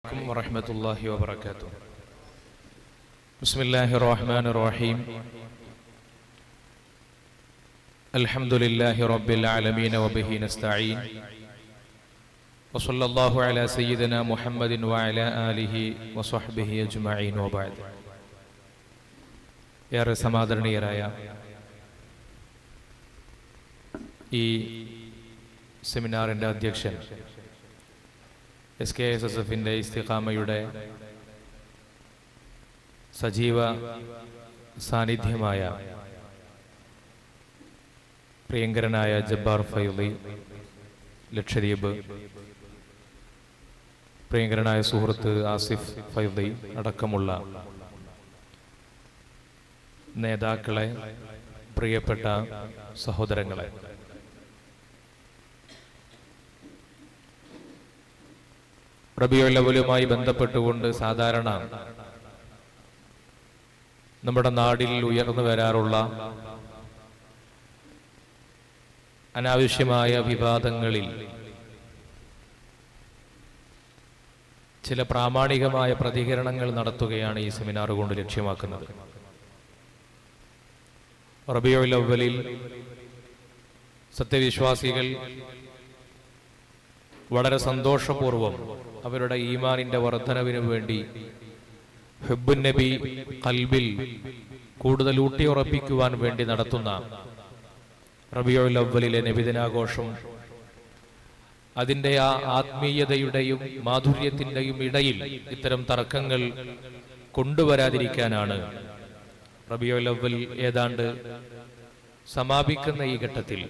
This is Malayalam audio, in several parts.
عليكم ورحمة الله وبركاته. بسم الله الرحمن الرحيم. الحمد لله رب العالمين وبه نستعين. وصلى الله على سيدنا محمد وعلى آله وصحبه أجمعين وبعد. ഏറെ സമാദരണീയരായ ഈ സെമിനാറിൻ്റെ അധ്യക്ഷൻ SKSSFന്റെ ഇസ്തിഖാമയുടെ സജീവ സാന്നിധ്യമായ പ്രിയങ്കരനായ ജബ്ബാർ ഫൈളി ലക്ഷദ്വീപ്, പ്രിയങ്കരനായ സുഹൃത്ത് ആസിഫ് ഫൈളി അടക്കമുള്ള നേതാക്കളെ, പ്രിയപ്പെട്ട സഹോദരങ്ങളെ, റബീഉൽ അവ്വലുമായി ബന്ധപ്പെട്ടുകൊണ്ട് സാധാരണ നമ്മുടെ നാടിൽ ഉയർന്നു വരാറുള്ള അനാവശ്യമായ വിവാദങ്ങളിൽ ചില പ്രാമാണികമായ പ്രതികരണങ്ങൾ നടത്തുകയാണ് ഈ സെമിനാർ കൊണ്ട് ലക്ഷ്യമാക്കുന്നത്. റബീഉൽ അവ്വലിൽ സത്യവിശ്വാസികൾ വളരെ സന്തോഷപൂർവം അവരുടെ ഈമാനിന്റെ വർധനവിനു വേണ്ടി ഹുബ്ബുൻ നബി ഖൽബിൽ കൂടുതൽ ഊട്ടിയുറപ്പിക്കുവാൻ വേണ്ടി നടത്തുന്ന റബീഉൽ അവ്വലിലെ നബിദിനാഘോഷം അതിൻ്റെ ആ ആത്മീയതയുടെയും മാധുര്യത്തിൻ്റെയും ഇടയിൽ ഇത്തരം തർക്കങ്ങൾ കൊണ്ടുവരാതിരിക്കാനാണ് റബീഉൽ അവ്വൽ ഏതാണ്ട് സമാപിക്കുന്ന ഈ ഘട്ടത്തിൽ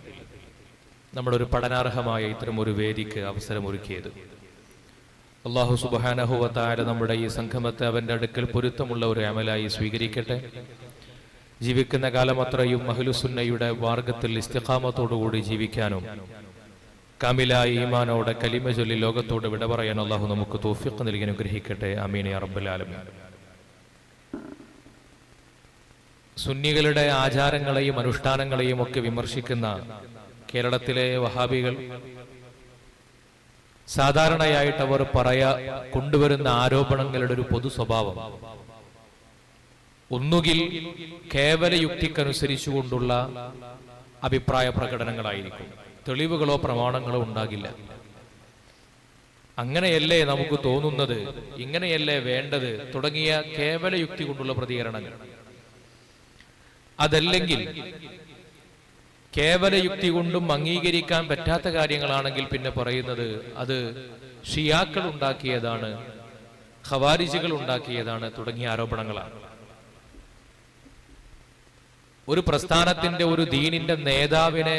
നമ്മളൊരു പഠനാർഹമായ ഇത്തരം ഒരു വേദിക്ക് അവസരമൊരുക്കിയത്. അല്ലാഹു സുബ്ഹാനഹു വ തആല നമ്മുടെ ഈ സംഗമത്തെ അവന്റെ അടുക്കൽ പൊരുത്തമുള്ള ഒരു അമലായി സ്വീകരിക്കട്ടെ. ജീവിക്കുന്ന കാലം അത്രയും അഹ്ലുസുന്നയുടെ മാർഗത്തിൽ ഇസ്തിഖാമത്തോടുകൂടി ജീവിക്കാനും കാമിലായ ഈമാനോടെ കലിമ ചൊല്ലി ലോകത്തോട് വിട പറയാൻ അല്ലാഹു നമുക്ക് തൗഫീഖ് നൽകി അനുഗ്രഹിക്കട്ടെ. ആമീൻ യാ റബ്ബൽ ആലമീൻ. സുന്നികളുടെ ആചാരങ്ങളെയും അനുഷ്ഠാനങ്ങളെയും ഒക്കെ വിമർശിക്കുന്ന കേരളത്തിലെ വഹാബികൾ സാധാരണയായിട്ട് അവർ കൊണ്ടുവരുന്ന ആരോപണങ്ങളുടെ ഒരു പൊതു സ്വഭാവം ഒന്നുകിൽ കേവല യുക്തിക്കനുസരിച്ചുകൊണ്ടുള്ള അഭിപ്രായ പ്രകടനങ്ങളായിരിക്കും, തെളിവുകളോ പ്രമാണങ്ങളോ ഉണ്ടാകില്ല. അങ്ങനെയല്ലേ നമുക്ക് തോന്നുന്നത്, ഇങ്ങനെയല്ലേ വേണ്ടത് തുടങ്ങിയ കേവല യുക്തി കൊണ്ടുള്ള പ്രതികരണങ്ങൾ. അതല്ലെങ്കിൽ കേവല യുക്തി കൊണ്ടും അംഗീകരിക്കാൻ പറ്റാത്ത കാര്യങ്ങളാണെങ്കിൽ പിന്നെ പറയുന്നത് അത് ഷിയാക്കൾ ഉണ്ടാക്കിയതാണ്, ഖവാരിജികൾ ഉണ്ടാക്കിയതാണ് തുടങ്ങിയ ആരോപണങ്ങളാണ്. ഒരു പ്രസ്ഥാനത്തിന്റെ, ഒരു ദീനിന്റെ നേതാവിനെ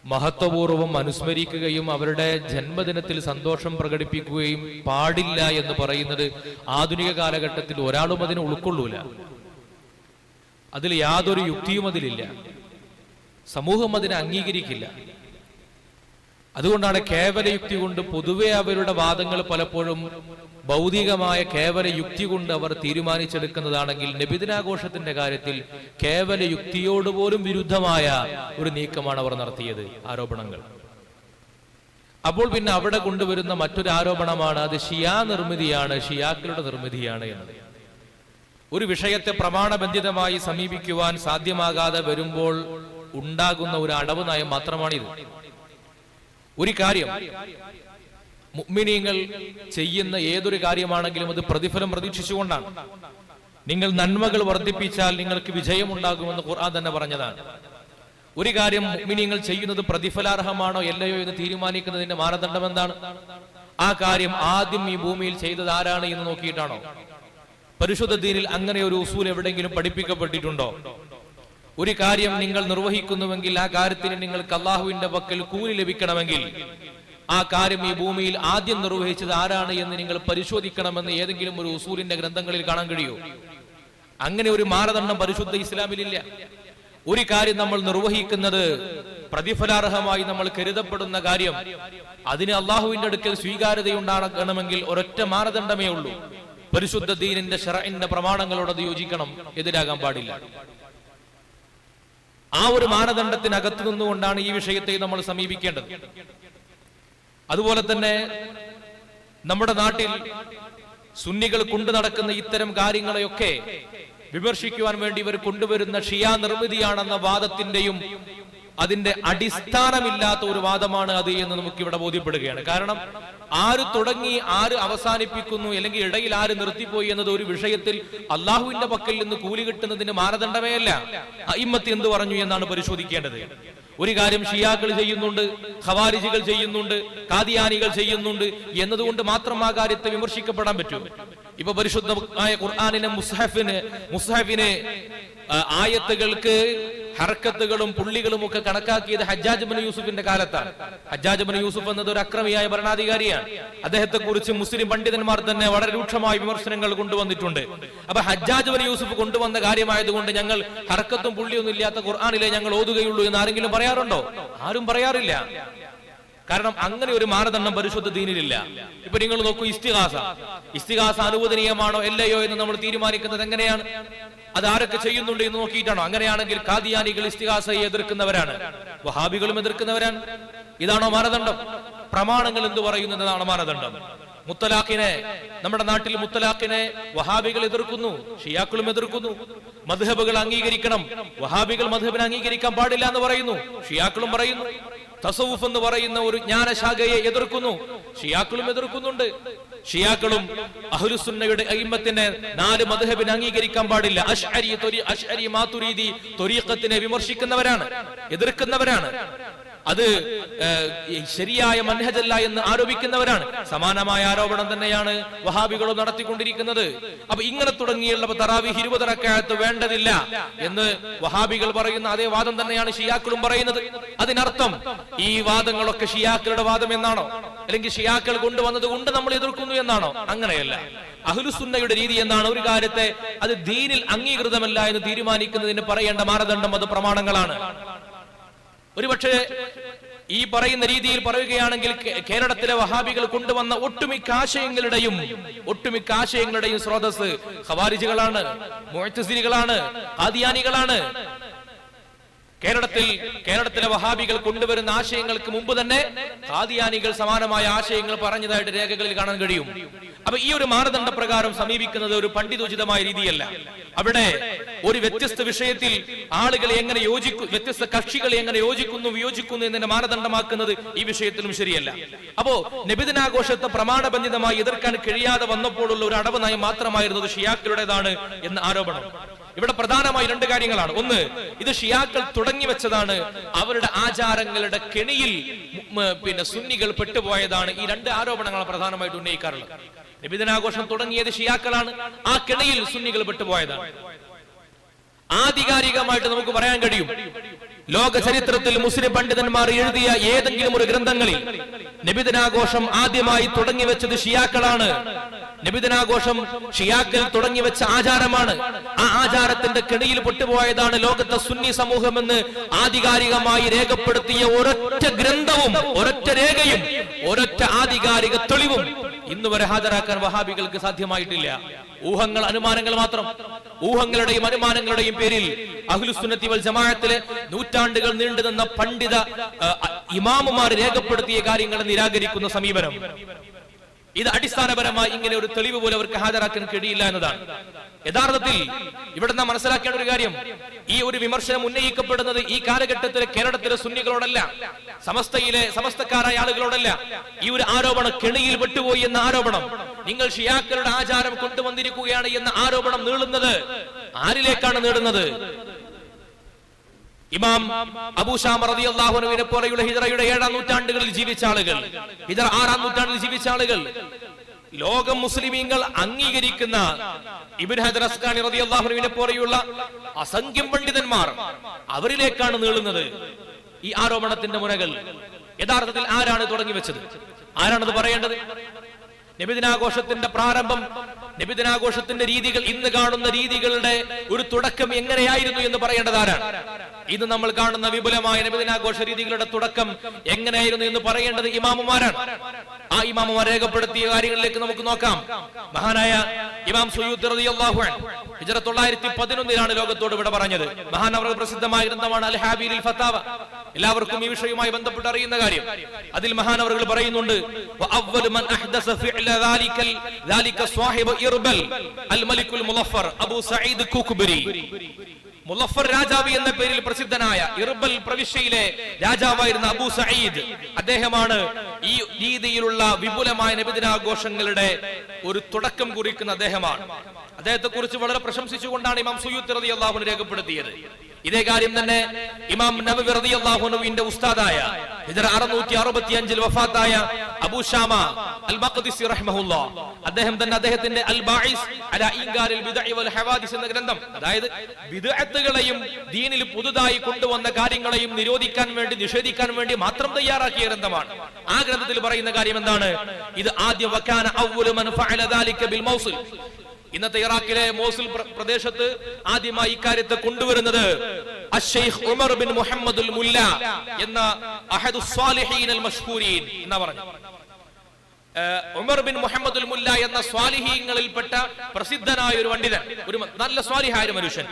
മഹത്വപൂർവം അനുസ്മരിക്കുകയും അവരുടെ ജന്മദിനത്തിൽ സന്തോഷം പ്രകടിപ്പിക്കുകയും പാടില്ല എന്ന് പറയുന്നത് ആധുനിക കാലഘട്ടത്തിൽ ഒരാളും അതിനെ ഉൾക്കൊള്ളൂല. അതിൽ യാതൊരു യുക്തിയും അതിലില്ല. സമൂഹം അതിനെ അംഗീകരിക്കില്ല. അതുകൊണ്ടാണ് കേവല യുക്തി കൊണ്ട് പൊതുവെ അവരുടെ വാദങ്ങൾ പലപ്പോഴും ഭൗതികമായ കേവല യുക്തി കൊണ്ട് അവർ തീരുമാനിച്ചെടുക്കുന്നതാണെങ്കിൽ നബിദിനാഘോഷത്തിന്റെ കാര്യത്തിൽ കേവല യുക്തിയോട് പോലും വിരുദ്ധമായ ഒരു നീക്കമാണ് അവർ നടത്തിയത്, ആരോപണങ്ങൾ. അപ്പോൾ പിന്നെ അവിടെ കൊണ്ടുവരുന്ന മറ്റൊരു ആരോപണമാണ് അത് ഷിയാ നിർമ്മിതിയാണ്, ഷിയാക്കളുടെ നിർമ്മിതിയാണ് എന്നത്. ഒരു വിഷയത്തെ പ്രമാണബന്ധിതമായി സമീപിക്കുവാൻ സാധ്യമാകാതെ വരുമ്പോൾ ഉണ്ടാകുന്ന ഒരു അടവ് നയം മാത്രമാണിത്. ഒരു കാര്യം മുഅ്മിനീങ്ങൾ ചെയ്യുന്ന ഏതൊരു കാര്യമാണെങ്കിലും അത് പ്രതിഫലം പ്രതീക്ഷിച്ചുകൊണ്ടാണ്. നിങ്ങൾ നന്മകൾ വർദ്ധിപ്പിച്ചാൽ നിങ്ങൾക്ക് വിജയമുണ്ടാകുമെന്ന് ഖുർആൻ തന്നെ പറഞ്ഞതാണ്. ഒരു കാര്യം മുഅ്മിനീങ്ങൾ ചെയ്യുന്നത് പ്രതിഫലാർഹമാണോ അല്ലയോ എന്ന് തീരുമാനിക്കുന്നതിന്റെ മാനദണ്ഡം എന്താണ്? ആ കാര്യം ആദ്യം ഈ ഭൂമിയിൽ ചെയ്തത് ആരാണ് എന്ന് നോക്കിയിട്ടാണോ? പരിശുദ്ധ ദീനിൽ അങ്ങനെ ഒരു ഉസൂൽ എവിടെയെങ്കിലും പഠിപ്പിക്കപ്പെട്ടിട്ടുണ്ടോ? ഒരു കാര്യം നിങ്ങൾ നിർവഹിക്കുന്നുവെങ്കിൽ ആ കാര്യത്തിന് നിങ്ങൾക്ക് അല്ലാഹുവിന്റെ പക്കൽ കൂലി ലഭിക്കണമെങ്കിൽ ആ കാര്യം ഈ ഭൂമിയിൽ ആദ്യം നിർവഹിച്ചത് ആരാണ് എന്ന് നിങ്ങൾ പരിശോധിക്കണമെന്ന് ഏതെങ്കിലും ഒരു ഉസൂലിന്റെ ഗ്രന്ഥങ്ങളിൽ കാണാൻ കഴിയോ? അങ്ങനെ ഒരു മാനദണ്ഡം പരിശുദ്ധ ഇസ്ലാമിലില്ല. ഒരു കാര്യം നമ്മൾ നിർവഹിക്കുന്നത് പ്രതിഫലാർഹമായി നമ്മൾ കരുതപ്പെടുന്ന കാര്യം അതിന് അല്ലാഹുവിന്റെ അടുക്കൽ സ്വീകാര്യതയുണ്ടാകണമെങ്കിൽ ഒരൊറ്റ മാനദണ്ഡമേ ഉള്ളൂ, പരിശുദ്ധ ദീനിന്റെ ശറഇന്റെ പ്രമാണങ്ങളോട് അത് യോജിക്കണം, എതിരാകാൻ പാടില്ല. ആ ഒരു മാനദണ്ഡത്തിനകത്ത് നിന്നുകൊണ്ടാണ് ഈ വിഷയത്തെ നമ്മൾ സമീപിക്കേണ്ടത്. അതുപോലെ തന്നെ നമ്മുടെ നാട്ടിൽ സുന്നികൾ കൊണ്ടു നടക്കുന്ന ഇത്തരം കാര്യങ്ങളെയൊക്കെ വിമർശിക്കുവാൻ വേണ്ടി ഇവർ കൊണ്ടുവരുന്ന ഷിയാ നിർമ്മിതിയാണെന്ന വാദത്തിന്റെയും അതിന്റെ അടിസ്ഥാനമില്ലാത്ത ഒരു വാദമാണ് അത് എന്ന് നമുക്ക് ഇവിടെ ബോധ്യപ്പെടുകയാണ്. കാരണം ആര് തുടങ്ങി ആര് അവസാനിപ്പിക്കുന്നു, അല്ലെങ്കിൽ ഇടയിൽ ആര് നിർത്തിപ്പോയി എന്നത് ഒരു വിഷയത്തിൽ അള്ളാഹുവിന്റെ പക്കൽ നിന്ന് കൂലി കിട്ടുന്നതിന് മാനദണ്ഡമേ അല്ല. അയിമ്മത്ത് എന്ത് പറഞ്ഞു എന്നാണ് പരിശോധിക്കേണ്ടത്. ഒരു കാര്യം ഷിയാക്കൾ ചെയ്യുന്നുണ്ട്, ഖവാരിജികൾ ചെയ്യുന്നുണ്ട്, ഖാദിയാനികൾ ചെയ്യുന്നുണ്ട് എന്നതുകൊണ്ട് മാത്രം ആ കാര്യത്തെ വിമർശിക്കപ്പെടാൻ പറ്റും. ഇപ്പൊ പരിശുദ്ധമായ ഖുർആനിനെ മുസ്ഹഫിനെ ആയത്തുകൾക്ക് ഹർക്കത്തുകളും പുള്ളികളും ഒക്കെ കണക്കാക്കിയത് ഹജ്ജാജ് ഇബ്നു യൂസുഫിന്റെ കാലത്താണ്. ഹജ്ജാജ് ഇബ്നു യൂസുഫ് എന്നത് ഒരു അക്രമിയായ ഭരണാധികാരിയാണ്. അദ്ദേഹത്തെ കുറിച്ച് മുസ്ലിം പണ്ഡിതന്മാർ തന്നെ വളരെ രൂക്ഷമായ വിമർശനങ്ങൾ കൊണ്ടുവന്നിട്ടുണ്ട്. അപ്പൊ ഹജ്ജാജ് ഇബ്നു യൂസുഫ് കൊണ്ടുവന്ന കാര്യമായതുകൊണ്ട് ഞങ്ങൾ ഹർക്കത്തും പുള്ളിയൊന്നും ഇല്ലാത്ത ഖുർആനിലെ ഞങ്ങൾ ഓതുകയുള്ളൂ എന്ന് ആരെങ്കിലും പറയാറുണ്ടോ? ആരും പറയാറില്ല. കാരണം അങ്ങനെ ഒരു മാനദണ്ഡം പരിശുദ്ധ ദീനിലില്ല. ഇപ്പൊ നിങ്ങൾ നോക്കൂ, ഇസ്തിഗാസ അനുവദനീയമാണോ അല്ലയോ എന്ന് നമ്മൾ തീരുമാനിക്കുന്നത് എങ്ങനെയാണ്? അത് ആരൊക്കെ ചെയ്യുന്നുണ്ട് എന്ന് നോക്കിയിട്ടാണോ? അങ്ങനെയാണെങ്കിൽ ഖാദിയാനികൾ ഇസ്തിഗാസയെ എതിർക്കുന്നവരാണ്, വഹാബികളും എതിർക്കുന്നവരാണ്. ഇതാണോ മാനദണ്ഡം? പ്രമാണങ്ങൾ എന്ത് പറയുന്നതാണ് മാനദണ്ഡം? മുത്തലാഖിനെ, നമ്മുടെ നാട്ടിൽ മുത്തലാഖിനെ വഹാബികൾ എതിർക്കുന്നു, ഷിയാക്കളും എതിർക്കുന്നു. മദ്ഹബുകൾ അംഗീകരിക്കണം, വഹാബികൾ മദ്ഹബിനെ അംഗീകരിക്കാൻ പാടില്ല എന്ന് പറയുന്നു, ഷിയാക്കളും പറയുന്നു. തസവുഫ് എന്ന് പറയുന്ന ഒരു ജ്ഞാനശാഖയെ എതിർക്കുന്നു, ഷിയാക്കളും എതിർക്കുന്നുണ്ട്. ഷിയാക്കളും അഹ്ലുസുന്നയുടെ അയിമ്മത്തിനെ 4 മദ്ഹബിനെ അംഗീകരിക്കാൻ പാടില്ല. അശ്അരി മാതുരീദി ത്വരീഖത്തിനെ വിമർശിക്കുന്നവരാണ്, എതിർക്കുന്നവരാണ്. അത് ശരിയായ മൻഹജല്ല എന്ന് ആരോപിക്കുന്നവരാണ്. സമാനമായ ആരോപണം തന്നെയാണ് വഹാബികളും നടത്തിക്കൊണ്ടിരിക്കുന്നത്. അപ്പൊ ഇങ്ങനെ തുടങ്ങിയുള്ള തറാവീഹ് 20 റക്അത്ത് വേണ്ടതില്ല എന്ന് വഹാബികൾ പറയുന്ന അതേ വാദം തന്നെയാണ് ഷിയാക്കളും പറയുന്നത്. അതിനർത്ഥം ഈ വാദങ്ങളൊക്കെ ഷിയാക്കളുടെ വാദം എന്നാണോ? അല്ലെങ്കിൽ ഷിയാക്കൾ കൊണ്ടുവന്നത് കൊണ്ട് നമ്മൾ എതിർക്കുന്നു എന്നാണോ? അങ്ങനെയല്ല. അഹ്ലുസുന്നയുടെ രീതി എന്നാണ് ഒരു കാര്യത്തെ അത് ദീനിൽ അംഗീകൃതമല്ല എന്ന് തീരുമാനിക്കുന്നതിന് പറയേണ്ട മാനദണ്ഡം അത് പ്രമാണങ്ങളാണ്. ഒരുപക്ഷെ ഈ പറയുന്ന രീതിയിൽ പറയുകയാണെങ്കിൽ കേരളത്തിലെ വഹാബികൾ കൊണ്ടുവന്ന ഒട്ടുമിക്ക ആശയങ്ങളുടെയും സ്രോതസ് ഖവാരിജികളാണ്, മുഅ്തസിലികളാണ്, ഖാദിയാനികളാണ്. കേരളത്തിലെ വഹാബികൾ കൊണ്ടുവരുന്ന ആശയങ്ങൾക്ക് മുമ്പ് തന്നെ ഖാദിയാനികൾ സമാനമായ ആശയങ്ങൾ പറഞ്ഞതായിട്ട് രേഖകളിൽ കാണാൻ കഴിയും. അപ്പൊ ഈ ഒരു മാനദണ്ഡ പ്രകാരം സമീപിക്കുന്നത് ഒരു പണ്ഡിതോചിതമായ രീതിയല്ല. അവിടെ ഒരു വ്യത്യസ്ത വിഷയത്തിൽ ആളുകളെ എങ്ങനെ വ്യത്യസ്ത കക്ഷികളെ എങ്ങനെ യോജിക്കുന്നു വിയോജിക്കുന്നു എന്നതിന്റെ മാനദണ്ഡമാക്കുന്നത് ഈ വിഷയത്തിലും ശരിയല്ല. അപ്പോ നബിദിനാഘോഷത്തെ പ്രമാണബന്ധിതമായി എതിർക്കാൻ കഴിയാതെ വന്നപ്പോഴുള്ള ഒരു അടവ് നയം മാത്രമായിരുന്നു ഷിയാക്കളുടേതാണ് എന്ന ആരോപണം. ഇവിടെ പ്രധാനമായി 2 കാര്യങ്ങളാണ്. ഒന്ന്, ഇത് ഷിയാക്കൾ തുടങ്ങി വെച്ചതാണ്, അവരുടെ ആചാരങ്ങളുടെ കെണിയിൽ സുന്നികൾ പെട്ടുപോയതാണ്. ഈ 2 ആരോപണങ്ങൾ പ്രധാനമായിട്ട് ഉന്നയിക്കാറുള്ളത്. നബിദിനാഘോഷം തുടങ്ങിയത് ഷിയാക്കളാണ്, ആ കെണിയിൽ സുന്നികൾ പെട്ടുപോയതാണ്. ആധികാരികമായിട്ട് നമുക്ക് പറയാൻ കഴിയും, ലോക ചരിത്രത്തിൽ മുസ്ലിം പണ്ഡിതന്മാർ എഴുതിയ ഏതെങ്കിലും ഒരു ഗ്രന്ഥങ്ങളിൽ നബിദിനാഘോഷം ആദ്യമായി തുടങ്ങി വെച്ചത് ഷിയാക്കളാണ്. നബിദിനാഘോഷം ഷിയാക്കൾ തുടങ്ങി വെച്ച ആചാരമാണ്. ആ ആചാരത്തിന്റെ കെണിയിൽ പെട്ടുപോയതാണ് ലോകത്തെ സുന്നി സമൂഹമെന്ന് ആധികാരികമായി രേഖപ്പെടുത്തിയ ഒരൊറ്റ ഗ്രന്ഥവും ഒരൊറ്റ രേഖയും ഒരൊറ്റ ആധികാരിക തെളിവും ഇന്ന് വരെ ഹാജരാക്കാൻ വഹാബികൾക്ക് സാധ്യമായിട്ടില്ല. ഊഹങ്ങൾ, അനുമാനങ്ങൾ മാത്രം. ഊഹങ്ങളുടെയും അനുമാനങ്ങളുടെയും പേരിൽ അഹ്ലുസുന്നത്തി വൽ ജമാഅത്തിലെ നൂറ്റാണ്ടുകൾ നീണ്ടുനിന്ന പണ്ഡിത ഇമാമുമാർ രേഖപ്പെടുത്തിയ കാര്യങ്ങളെ നിരാകരിക്കുന്ന സമീപനം, ഇത് അടിസ്ഥാനപരമായി ഇങ്ങനെ ഒരു തെളിവ് പോലെ അവർക്ക് ഹാജരാക്കാൻ കഴിയില്ല എന്നതാണ്. യഥാർത്ഥത്തിൽ ഇവിടെ നാം മനസ്സിലാക്കേണ്ട ഒരു കാര്യം, ഈ ഒരു വിമർശനം ഉന്നയിക്കപ്പെടുന്നത് ഈ കാലഘട്ടത്തിലെ കേരളത്തിലെ സുന്നികളോടല്ല, സമസ്തക്കാരായ ആളുകളോടല്ല. ഈ ഒരു ആരോപണം കെണിയിൽ പെട്ടുപോയി എന്ന ആരോപണം, നിങ്ങൾ ഷിയാക്കളുടെ ആചാരം കൊണ്ടുവന്നിരിക്കുകയാണ് എന്ന ആരോപണം നീളുന്നത് ആരിലേക്കാണ് നീളുന്നത്? ഇമാം അബൂ ശാമ റളിയല്ലാഹു അൻഹുവിനെ പോലെയുള്ള ഹിജ്റയുടെ 7-ാം നൂറ്റാണ്ടുകളിൽ ജീവിച്ച ആളുകൾ, ഹിജ്റ 6-ാം നൂറ്റാണ്ടിൽ ജീവിച്ച ആളുകൾ, ലോകം മുസ്ലിമീങ്ങൾ അംഗീകരിക്കുന്ന ഇബ്നു ഹജർ അസ്ഖലാനി റളിയല്ലാഹു അൻഹുവിനെ പോലെയുള്ള അസംഖ്യം പണ്ഡിതന്മാർ, അവരിലേക്കാണ് നീളുന്നത് ഈ ആരോപണത്തിന്റെ മുനകൾ. യഥാർത്ഥത്തിൽ ആരാണ് തുടങ്ങി വെച്ചത്? ആരാണത് പറയേണ്ടത്? നബിദിനാഘോഷത്തിന്റെ പ്രാരംഭം, നബിദിനാഘോഷത്തിന്റെ രീതികൾ, ഇന്ന് കാണുന്ന രീതികളുടെ ഒരു തുടക്കം എങ്ങനെയായിരുന്നു എന്ന് പറയേണ്ടത് ആരാണ്? ഇത് നമ്മൾ കാണുന്ന വിപുലമായ നബിദിനാഘോഷ രീതികളുടെ തുടക്കം എങ്ങനെയായിരുന്നു എന്ന് പറയേണ്ടത് ഇമാമുമാരാണ്. ആ ഇമാമുമാർ രേഖപ്പെടുത്തിയ കാര്യങ്ങളിലേക്ക് നമുക്ക് നോക്കാം. മഹാനായ ഇമാം സുയൂത്തി റളിയല്ലാഹു അൻഹു ഹിജ്റ 911 ലോകത്തോട് ഇവിടെ പറഞ്ഞത്. മഹാനവർ പ്രസിദ്ധമായ ഗ്രന്ഥമാണ് അൽ ഹാബീൽ ഫത്താവ. എല്ലാവർക്കും ഈ വിഷയവുമായി ബന്ധപ്പെട്ട് അറിയുന്ന കാര്യം. അതിൽ മഹാനവറുകൾ പറയുന്നുണ്ട്, വഅവ്വലു മൻ അഹ്ദസ ഫിഅല ദാലിക സ്വാഹിബു ഇർബൽ അൽ മലിക്കുൽ മുളഫർ അബൂ സഈദ് കുക്ബരി. മുളഫർ രാജാവ് എന്ന പേരിൽ പ്രസിദ്ധനായ ഇർബൽ പ്രവിശ്യയിലെ രാജാവായിരുന്ന അബൂ സഈദ്, അദ്ദേഹമാണ് ഈ രീതിയിലുള്ള വിപുലമായ നബിദിനാഘോഷങ്ങളുടെ ഒരു തുടക്കം കുറിക്കുന്ന അദ്ദേഹമാണ്. അദ്ദേഹത്തെ കുറിച്ച് വളരെ പ്രശംസിച്ചുകൊണ്ടാണ് ഇമാം സുയൂത്തി റളിയല്ലാഹു അൻഹു രേഖപ്പെടുത്തിയത്. ഇതേ കാര്യം തന്നെ ഇമാം നവവി റളിയല്ലാഹു അൻഹുവിന്റെ ഉസ്താദായ ഹിജ്റ 665 വഫാത്തായ അബൂ ശാമ അൽ മഖ്ദിസി റഹിമഹുല്ലാഹ്, അദ്ദേഹം തന്നെ അദ്ദേഹത്തിന്റെ അൽ ബാഇസ് അലാ ഇൻകാരിൽ ബിദ്അ വൽ ഹവാദിസ് എന്ന ഗ്രന്ഥം, അതായത് ബിദ്അത്തുകളെയും ദീനിൽ പുതുതായി കൊണ്ടുവന്ന കാര്യങ്ങളെയും നിരോധിക്കാൻ വേണ്ടി, നിഷേധിക്കാൻ വേണ്ടി മാത്രം തയ്യാറാക്കിയ ഗ്രന്ഥമാണ്. ആ ഗ്രന്ഥത്തിൽ പറയുന്ന കാര്യം എന്താണ്? ഇത് ആദ്യം വകാന അവ്വലു മൻ ഫഅല ദാലിക ബിൽ മൗസിൽ, ഇന്നത്തെ ഇറാഖിലെ മോസുൽ പ്രദേശത്ത് ആദ്യമായി ഇക്കാര്യത്തെ കൊണ്ടുവരുന്നത് അശ്ശൈഖ് ഉമർ ബിൻ മുഹമ്മദുൽ മുല്ല എന്ന അഹദുസ് സ്വാലിഹീൻ അൽ മഷ്ഹൂരീൻ എന്നാ പറഞ്ഞു. ഉമർ ബിൻ മുഹമ്മദുൽ മുല്ല എന്ന സ്വാലിഹീങ്ങളിൽപ്പെട്ട പ്രസിദ്ധനായ ഒരു പണ്ഡിതൻ, ഒരു നല്ല സ്വാലിഹായ ഒരു മനുഷ്യൻ,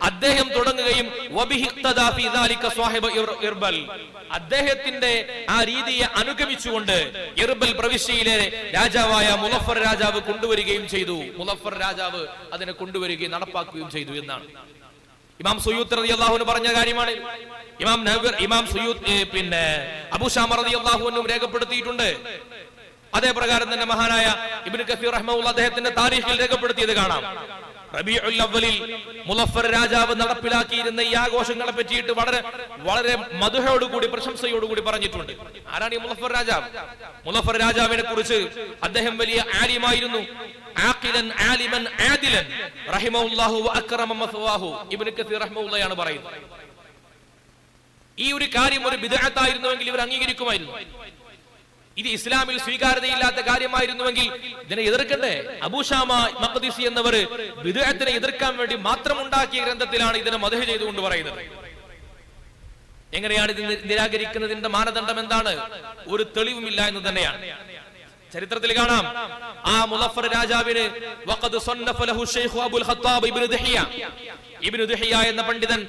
അദ്ദേഹം തുടങ്ങുകയും അദ്ദേഹത്തിന്റെ ആ രീതിയെ അനുഗമിച്ചുകൊണ്ട് ഇർബൽ പ്രവിശ്യയിലെ രാജാവായ മുളഫർ രാജാവ് കൊണ്ടുവരികയും ചെയ്തു. മുളഫർ രാജാവ് അതിനെ കൊണ്ടുവരികയും നടപ്പാക്കുകയും ചെയ്തു എന്നാണ് ഇമാം സുയൂത്ത് റളിയല്ലാഹു അൻഹു പറഞ്ഞ കാര്യമാണ്. ഇമാം സുയൂത്ത് പിന്നെ അബൂ ശാമ റളിയല്ലാഹു അൻഹു രേഖപ്പെടുത്തിയിട്ടുണ്ട്. അതേ പ്രകാരം തന്നെ മഹാനായ ഇബ്നു കസീർ റഹ്മത്തുള്ളാഹി അദ്ദേഹത്തിന്റെ താരീഖിൽ രേഖപ്പെടുത്തിയത് കാണാം. റബീഉൽ അവ്വലിൽ മുളഫർ രാജാവ് നടപ്പിലാക്കിയിരുന്ന ഈ ആഘോഷങ്ങളെ പറ്റിയിട്ട് വളരെ വളരെ മദ്ഹയോടുകൂടി, പ്രശംസയോടുകൂടി പറഞ്ഞിട്ടുണ്ട്. ആരാണ് ഈ മുളഫർ രാജാവ്? മുളഫർ രാജാവിനെ കുറിച്ച് അദ്ദേഹം വലിയ ആലിമായിരുന്നു. ആഖിലൻ ആലിമൻ ആദിലൻ റഹിമഹുല്ലാഹു വ അക്റമ മസ്വാഹു. ഇബ്നു കസീർ റഹ്മത്തുള്ളാഹിയാണ് പറയുന്നത്. ഈ ഒരു കാര്യം ഒരു ബിദ്അത്തായിരുന്നുവെങ്കിൽ ഇവർ അംഗീകരിക്കുമായിരുന്നു. ഇത് ഇസ്ലാമിൽ സ്വീകാര്യതയില്ലാത്ത കാര്യമായിരുന്നുവെങ്കിൽ ഇതിനെ എതിർക്കണ്ടേ? അബൂ ശാമ മഖ്ദിസി എന്നവർ ബിദ്അത്തിനെ എതിർക്കാൻ വേണ്ടി മാത്രം ഉണ്ടാക്കിയ ഗ്രന്ഥത്തിലാണ് ഇതിനെ മദ്ഹ് ചെയ്തുകൊണ്ട് പറയുന്നത്. എങ്ങനെയാണ് ഇത് നിരാകരിക്കുന്നതിന്റെ മാനദണ്ഡം എന്താണ്? ഒരു തെളിവുമില്ല എന്ന് തന്നെയാണ്. ചരിത്രത്തിൽ കാണാം, ആ മുളഫർ രാജാവിന് വഖദ് സന്നഫ ലഹു ശൈഖ് അബുൽ ഖത്താബ് ഇബ്നു ദുഹിയ എന്ന പണ്ഡിതൻ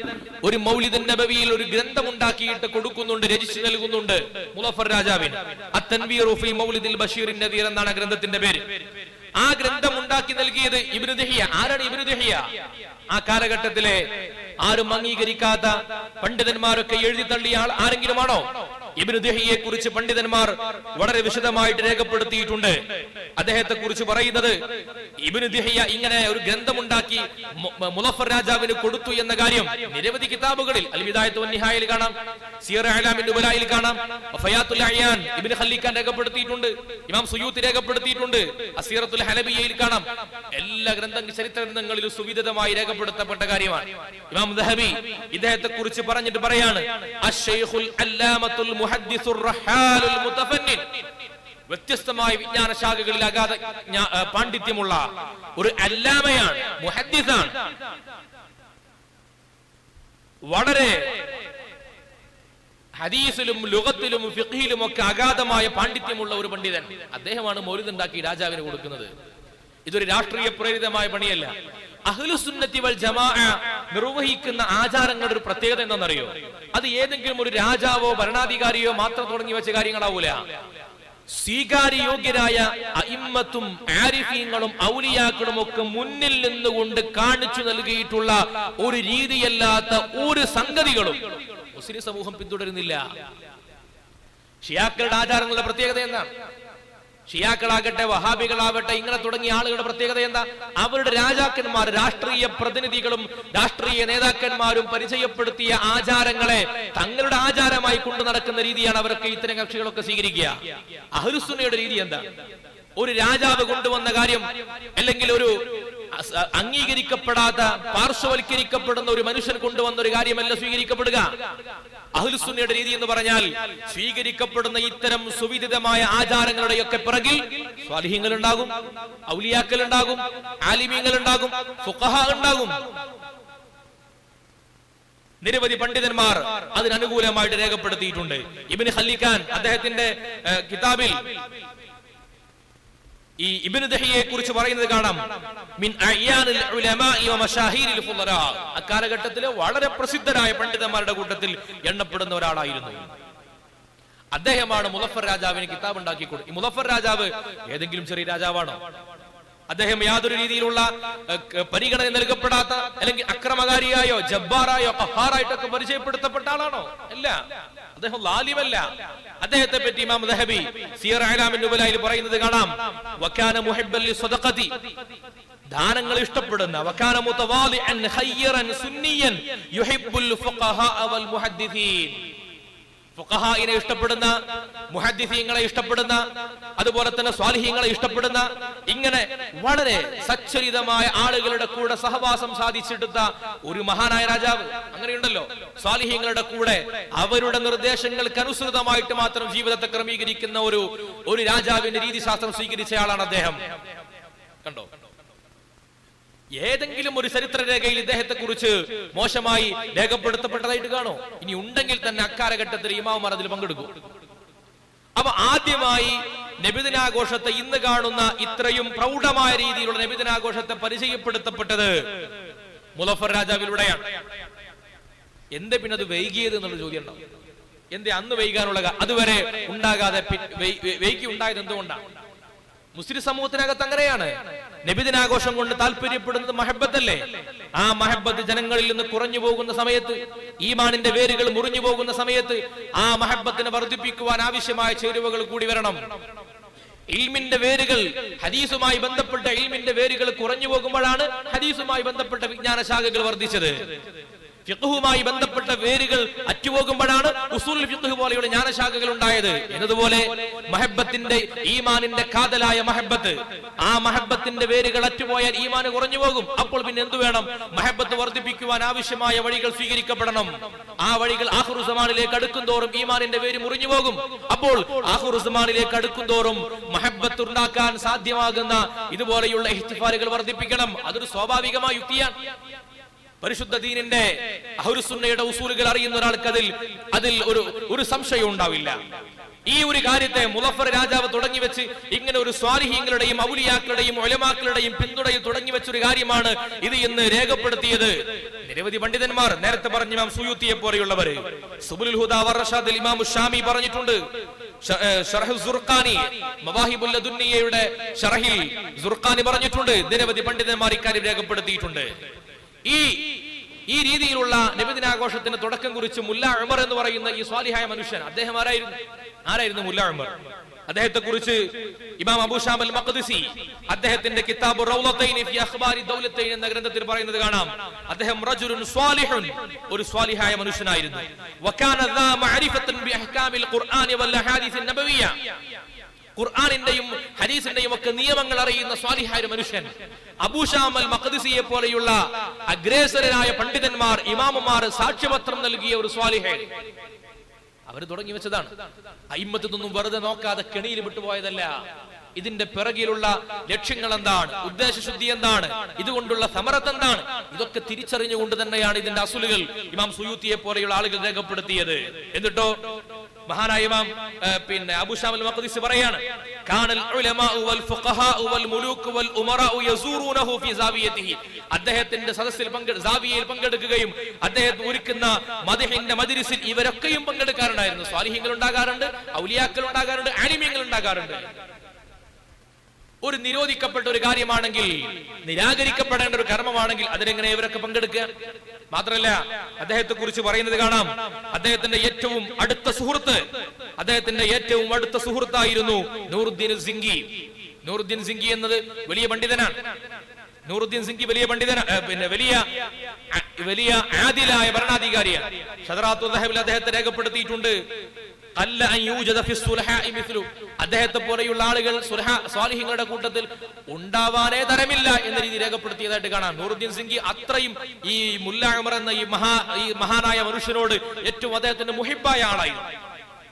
ഒരു മൗലിദുൻ നബവിയിൽ ഒരു ഗ്രന്ഥം ഉണ്ടാക്കിയിട്ട് കൊടുക്കുന്നുണ്ട്, രചിച്ചു നൽകുന്നുണ്ട് മുളഫർ രാജാവിന്. അത്തൻവീറു ഫീ മൗലിദിൽ ബഷീറിൻ നദീർ എന്നാണ് ഗ്രന്ഥത്തിന്റെ പേര്. ആ ഗ്രന്ഥം ഉണ്ടാക്കി നൽകിയത് ഇബ്നു ദുഹിയ. ആരാണ് ഇബ്നു ദുഹിയ? ആ കാലഘട്ടത്തിലെ ആരും അംഗീകരിക്കാത്ത പണ്ഡിതന്മാരൊക്കെ എഴുതി തള്ളിയ ആൾ ആരെങ്കിലുമാണോ? ഇബ്നു ദുഹിയെ കുറിച്ച് പണ്ഡിതന്മാർ വളരെ വിശദമായിട്ട് രേഖപ്പെടുത്തിയിട്ടുണ്ട്. അദ്ദേഹത്തെ കുറിച്ച് പറയുന്നത്, ഇബ്നു ദുഹിയ ഇങ്ങനെ ഒരു ഗ്രന്ഥമുണ്ടാക്കി മുളഫർ രാജാവിന് കൊടുത്തു എന്ന കാര്യം നിരവധി കിതാബുകളിൽ അൽ ബിദായത്ത് വൻ നിഹായയിൽ കാണാം, സിയർ അഅ്ലാമിൻ നുബലായിൽ കാണാം, വഫയാത്തുൽ അയാൻ ഇബ്നു ഖല്ലിക്കാൻ രേഖപ്പെടുത്തിയിട്ടുണ്ട്, ഇമാം സുയൂത്തി രേഖപ്പെടുത്തിയിട്ടുണ്ട്, അസീറത്തുൽ ഹലബിയയിൽ കാണാം. എല്ലാ ചരിത്ര ഗ്രന്ഥങ്ങളിലും സുവിദിതമായി രേഖപ്പെടുത്തപ്പെട്ട കാര്യമാണ്. ഇമാം ദഹബി ഇദ്ദേഹത്തെ കുറിച്ച് പറഞ്ഞിട്ട് പറയാണ്, അശ്ശൈഖുൽ അല്ലാമത്തുൽ മുഹദ്ദിസുർ റഹാലുൽ മുതഫന്നിൻ, വ്യത്യസ്തമായ വിജ്ഞാന ശാഖകളിൽ അഗാധ പാണ്ഡിത്യമുള്ള ഒരു അല്ലാമയാണ്, മുഹദ്ദിസാണ്. വളരെ ഹദീസിലും ലുഗത്തിലും ഫിഖ്ഹിലും ഒക്കെ അഗാധമായ പാണ്ഡിത്യമുള്ള ഒരു പണ്ഡിതൻ. അദ്ദേഹമാണ് മൗലിദ് ഉണ്ടാക്കി രാജാവിന് കൊടുക്കുന്നത്. ഇതൊരു രാഷ്ട്രീയ പ്രേരിതമായ പണിയല്ല. അഹ്ലുസുന്നത്തി വൽ ജമാഅ നിർവഹിക്കുന്ന ആചാരങ്ങളുടെ ഒരു പ്രത്യേകത എന്താണെന്നറിയോ? അത് ഏതെങ്കിലും ഒരു രാജാവോ ഭരണാധികാരിയോ മാത്രം തുടങ്ങി വെച്ച കാര്യങ്ങളാവൂല. സ്വീകാര്യയോഗ്യരായ അഇമ്മത്തും ആരിഫീങ്ങളും ഔലിയാക്കളും ഒക്കെ മുന്നിൽ നിന്നുകൊണ്ട് കാണിച്ചു നൽകിയിട്ടുള്ള ഒരു രീതിയല്ലാത്ത ഒരു സംഗതികളും മുസ്ലിം സമൂഹം പിന്തുടരുന്നില്ല. ഷിയാക്കളുടെ ആചാരങ്ങളുടെ പ്രത്യേകത എന്താണ്? ഷിയാക്കളാകട്ടെ വഹാബികളാവട്ടെ, ഇങ്ങനെ തുടങ്ങിയ ആളുകളുടെ പ്രത്യേകത എന്താ? അവരുടെ രാജാക്കന്മാർ, രാഷ്ട്രീയ പ്രതിനിധികളും രാഷ്ട്രീയ നേതാക്കന്മാരും പരിചയപ്പെടുത്തിയ ആചാരങ്ങളെ തങ്ങളുടെ ആചാരമായി കൊണ്ടു നടക്കുന്ന രീതിയാണ് അവരൊക്കെ ഇത്തരം കക്ഷികളൊക്കെ സ്വീകരിക്കുക. അഹ്ലുസുന്നയുടെ രീതി എന്താ? ഒരു രാജാവ് കൊണ്ടുവന്ന കാര്യം, അല്ലെങ്കിൽ ഒരു അംഗീകരിക്കപ്പെടാത്ത, പാർശ്വവൽക്കരിക്കപ്പെടുന്ന ഒരു മനുഷ്യൻ കൊണ്ടുവന്ന ഒരു കാര്യമല്ല സ്വീകരിക്കപ്പെടുക. അഹ്ലുസുന്നയുടെ രീതി എന്ന് പറഞ്ഞാൽ സ്വീകരിക്കപ്പെടുന്ന ഇത്തരം സുവിദിതമായ ആചാരങ്ങളുടെയൊക്കെ പിറകിൽ സ്വാലിഹീങ്ങൾ ഉണ്ടാകും, ഔലിയാക്കൾ ഉണ്ടാകും, ആലിമീങ്ങൾ ഉണ്ടാകും, ഫുഖഹാ ഉണ്ടാകും. നിരവധി പണ്ഡിതന്മാർ അതിനനുകൂലമായിട്ട് രേഖപ്പെടുത്തിയിട്ടുണ്ട്. ഇബ്നു ഖല്ലിക്കാൻ അദ്ദേഹത്തിന്റെ കിതാബിൽ ഈ ഇബ്നു ദഹിയയെ കുറിച്ച് പറയുന്നത് കാണാം, മിൻ അയ്യാനിൽ ഉലമാഇ വ മശാഹിരിൽ ഫുളറാ, അക്കാലഘട്ടത്തിലെ വളരെ പ്രസിദ്ധരായ പണ്ഡിതന്മാരുടെ കൂട്ടത്തിൽ എണ്ണപ്പെടുന്ന ഒരാളായിരുന്നു. അദ്ദേഹമാണ് മുളഫർ രാജാവിന് കിതാബ് ഉണ്ടാക്കി കൊടുത്തത്. ഈ മുളഫർ രാജാവ് ഏതെങ്കിലും ചെറിയ രാജാവാണോ? അദ്ദേഹം യാതൊരു രീതിയിലുള്ള പരിഗണന നൽകപ്പെടാത്ത, അല്ലെങ്കിൽ അക്രമകാരിയായോ ജബ്ബാറായോ ഖഹാറായിട്ടൊക്കെ പരിചയപ്പെടുത്തപ്പെട്ട ആളാണോ? അല്ല, അദ്ദേഹം ലാലിമല്ല. അദ്ദേഹത്തെ പറ്റി ഇമാം ദഹബി സിയർ അഅ്ലാമിൻ നുബലയിൽ പറയുന്നത് കാണാം, വകാന മുഹിബ്ബൻ ലിസ്സദഖതി, ദാനങ്ങൾ ഇഷ്ടപ്പെടുന്ന, വകാന മുതവാദിഅൻ ഖയ്യിറൻ സുന്നിയൻ യുഹിബ്ബുൽ ഫുഖഹാ വൽ മുഹദ്ദിസീൻ, ഫുഖഹായിനെ ഇഷ്ടപ്പെടുന്ന, മുഹദ്ദിസീങ്ങളെ ഇഷ്ടപ്പെടുന്ന, അതുപോലെ തന്നെ സ്വാലിഹീങ്ങളെ ഇഷ്ടപ്പെടുന്ന, ഇങ്ങനെ വളരെ സച്ചരിതമായ ആളുകളുടെ കൂടെ സഹവാസം സാധിച്ചെടുത്ത ഒരു മഹാനായ രാജാവ്. അങ്ങനെയുണ്ടല്ലോ, സ്വാലിഹീങ്ങളുടെ കൂടെ അവരുടെ നിർദ്ദേശങ്ങൾക്ക് അനുസൃതമായിട്ട് മാത്രം ജീവിതത്തെ ക്രമീകരിക്കുന്ന ഒരു രാജാവിന്റെ രീതിശാസ്ത്രം സ്വീകരിച്ചയാളാണ് അദ്ദേഹം. കണ്ടോ? ഏതെങ്കിലും ഒരു ചരിത്രരേഖയിൽ ഇദ്ദേഹത്തെ കുറിച്ച് മോശമായി രേഖപ്പെടുത്തപ്പെട്ടതായിട്ട് കാണോ? ഇനി ഉണ്ടെങ്കിൽ തന്നെ അക്കാലഘട്ടത്തിൽ ഇമാമുമാർ അതിൽ പങ്കെടുക്കും. അപ്പൊ ആദ്യമായി നബിദിനാഘോഷത്തെ ഇന്ന് കാണുന്ന ഇത്രയും പ്രൗഢമായ രീതിയിലുള്ള നബിദിനാഘോഷത്തെ പരിചയപ്പെടുത്തപ്പെട്ടത് മുളഫർ രാജാവിലൂടെയാണ്. എന്തേ പിന്നെ അത് വൈകിയത് എന്നുള്ള ചോദ്യം ഉണ്ടാവും. എന്തേ അന്ന് വൈകാനുള്ള അതുവരെ ഉണ്ടാകാതെ വൈകി ഉണ്ടായത് എന്തുകൊണ്ടാണ്? മുസ്ലിം സമൂഹത്തിനകത്ത് അങ്ങനെയാണ്. നബിദിനാഘോഷം കൊണ്ട് താല്പര്യപ്പെടുന്നത് മഹബത്തല്ലേ? ആ മഹബത്ത് ജനങ്ങളിൽ നിന്ന് കുറഞ്ഞു പോകുന്ന സമയത്ത്, ഈമാനിന്റെ വേരുകൾ മുറിഞ്ഞു പോകുന്ന സമയത്ത്, ആ മഹബത്തിനെ വർദ്ധിപ്പിക്കുവാൻ ആവശ്യമായ ചേരുവകൾ കൂടി വരണം. ഇൽമിന്റെ വേരുകൾ, ഹദീസുമായി ബന്ധപ്പെട്ട ഇൽമിന്റെ വേരുകൾ കുറഞ്ഞു പോകുമ്പോഴാണ് ഹദീസുമായി ബന്ധപ്പെട്ട വിജ്ഞാന ശാഖകൾ വർദ്ധിച്ചത്. ഫിഖ്ഹുമായി ബന്ധപ്പെട്ട വേരുകൾ അറ്റുപോകുമ്പോഴാണ് ഉസൂൽ ഫിഖ്ഹ് പോലെയുള്ള ജ്ഞാനശാഖകൾ ഉണ്ടായത്. എന്നതുപോലെ മഹബത്തിന്റെ, ഈമാനിന്റെ കാതലായ മഹബത്ത്, ആ മഹബത്തിന്റെ വേരുകൾ അറ്റുപോയാൽ ഈമാൻ കുറഞ്ഞു പോകും. അപ്പോൾ പിന്നെ എന്തു വേണം? മഹബത്ത് വർദ്ധിപ്പിക്കുവാൻ ആവശ്യമായ വഴികൾ സ്വീകരിക്കപ്പെടണം. ആ വഴികൾ ആഖിറു സമാനിലേക്ക് അടുക്കും തോറും ഈമാനിന്റെ വേര് മുറിഞ്ഞു പോകും. അപ്പോൾ ആഖിറു സമാനിലേക്ക് അടുക്കും തോറും മഹബത്ത് ഉണ്ടാക്കാൻ സാധ്യമാകുന്ന ഇതുപോലെയുള്ള ഇഹ്തിഫാലുകൾ വർദ്ധിപ്പിക്കണം. അതൊരു സ്വാഭാവികമായ യുക്തിയാണ്. പരിശുദ്ധ ദീനിന്റെ അഹ്ലുസുന്നയുടെ ഉസൂലുകൾ അറിയുന്ന ഒരാൾക്ക് അതിൽ ഒരു സംശയം ഉണ്ടാവില്ല. ഈ ഒരു കാര്യത്തെ മുളഫർ രാജാവ് തുടങ്ങി വെച്ച് ഇങ്ങനെ ഒരു സ്വാലിഹീങ്ങളുടെയും ഔലിയാക്കളുടെയും ഉലമാക്കളുടെയും പിന്തുണയിൽ തുടങ്ങി വെച്ചൊരു കാര്യമാണ് ഇത് എന്ന് രേഖപ്പെടുത്തിയത് നിരവധി പണ്ഡിതന്മാർ. നേരത്തെ പറഞ്ഞ ഇമാം സുയൂത്തിയെ പോലെയുള്ളവര്, സുബുലുൽ ഹുദാ വറഷാദിൽ ഇമാം ഷാമി പറഞ്ഞിട്ടുണ്ട്. ശറഹ് സുർഖാനി, മവാഹിബുൽ ലദുന്നിയയുടെ ശറഹിൽ സുർഖാനി പറഞ്ഞിട്ടുണ്ട്. നിരവധി പണ്ഡിതന്മാർ ഇക്കാര്യം രേഖപ്പെടുത്തിയിട്ടുണ്ട്. ഈ രീതിയിലുള്ള നബിദിനാഘോഷത്തിന് തുടക്കം കുറിച്ച് മുല്ല ഉമർ എന്ന് പറയുന്ന ഈ സ്വാലിഹായ മനുഷ്യൻ, അദ്ദേഹം ആരായിരുന്നു മുല്ല ഉമർ? അദ്ദേഹത്തെ കുറിച്ച് ഇമാം അബൂ ശാം അൽ മഖ്ദിസി അദ്ദേഹത്തിന്റെ കിതാബ് റൗളത്തൈൻ ഫി അഖ്ബാരി ദൗലത്തൈൻ എന്ന ഗ്രന്ഥത്തിൽ പറയുന്നത് കാണാം, അദ്ദേഹം റജുലുൻ സ്വാലിഹുൻ, ഒരു സ്വാലിഹായ മനുഷ്യനായിരുന്നു. വകാന ദാ മഅരിഫത്തൻ ബി അഹ്കാമിൽ ഖുർആനി വൽ അഹാദീസ് നബവിയ്യ, ഖുർആനിന്റെയും ഹദീസിന്റെയും ഒക്കെ നിയമങ്ങൾ അറിയുന്ന സ്വാലിഹായ മനുഷ്യൻ. അബൂ ശാം അൽ മഖ്ദിസിയെ പോലെയുള്ള അഗ്രേസരനായ പണ്ഡിതന്മാർ, ഇമാമുമാർ സാക്ഷ്യപത്രം നൽകിയ ഒരു സ്വാലിഹൻ അവർ തുടങ്ങി വെച്ചതാണ്. അയിമ്മത്തൊന്നും വെറുതെ നോക്കാതെ കെണിയിൽ വിട്ടുപോയതല്ല. ഇതിന്റെ പിറകിലുള്ള ലക്ഷ്യങ്ങൾ എന്താണ്, ഉദ്ദേശശുദ്ധി എന്താണ്, ഇതുകൊണ്ടുള്ള സമറത്ത് എന്താണ്, ഇതൊക്കെ തിരിച്ചറിഞ്ഞുകൊണ്ട് തന്നെയാണ് ഇതിന്റെ അസുലുകൾ ഇമാം സുയൂത്തിയെ പോലെയുള്ള ആളുകൾ രേഖപ്പെടുത്തിയത്. എന്നിട്ടോ മഹാനായ ഇമാം അബൂ ശാം അൽ മഖ്ദിസി പറയാണ്, കാനൽ ഉലമാഉ വൽ ഫുഖഹാഉ വൽ മുലൂക് വൽ ഉമറാഉ യസൂറൂനഹു ഫീ സാവിയതിഹി, അദ്ദേഹത്തിന്റെ സദസ്സിൽ സാവിയയിൽ പങ്കെടുക്കുകയും അദ്ദേഹം ഒരുക്കുന്ന മദ്ഹിന്റെ മജ്ലിസിൽ ഇവരൊക്കെയും പങ്കെടുക്കാറുണ്ടായിരുന്നു. സ്വാലിഹീങ്ങൾ ഉണ്ടാകാറുണ്ട്, ഔലിയാക്കൾ ഉണ്ടാകാറുണ്ട്, ആലിമീങ്ങൾ ഉണ്ടാകാറുണ്ട്. ഒരു നിരോധിക്കപ്പെട്ട ഒരു കാര്യമാണെങ്കിൽ, നിരാകരിക്കപ്പെടേണ്ട ഒരു കർമ്മമാണെങ്കിൽ അതിലെങ്ങനെ ഇവരൊക്കെ പങ്കെടുക്കുക? മാത്രമല്ല, അദ്ദേഹത്തെ കുറിച്ച് പറയുന്നത് കാണാം, അദ്ദേഹത്തിന്റെ ഏറ്റവും അടുത്ത സുഹൃത്ത്, അദ്ദേഹത്തിന്റെ ഏറ്റവും അടുത്ത സുഹൃത്തായിരുന്നു നൂറുദ്ദീൻ സിംഗി. നൂറുദ്ദീൻ സിംഗി എന്നത് വലിയ പണ്ഡിതനാണ്. നൂറുദ്ദീൻ സിംഗി വലിയ പണ്ഡിതനാണ്, വലിയ ആദിലായ ഭരണാധികാരിയാണ്. ഷദറാത്തുൽ ദഹബിൽ അദ്ദേഹത്തെ രേഖപ്പെടുത്തിയിട്ടുണ്ട്. അദ്ദേഹത്തെ പോലെയുള്ള ആളുകൾ സ്വാലിഹീങ്ങളുടെ കൂട്ടത്തിൽ ഉണ്ടാവാനേ തരമില്ല എന്ന രീതി രേഖപ്പെടുത്തിയതായിട്ട് കാണാം. നൂറുദ്ദീൻ സിംഗി അത്രയും ഈ മുല്ല ഉമർ എന്ന ഈ മഹാനായ മനുഷ്യനോട് ഏറ്റവും അദ്ദേഹത്തിന്റെ മുഹിബായ ആളായിരുന്നു.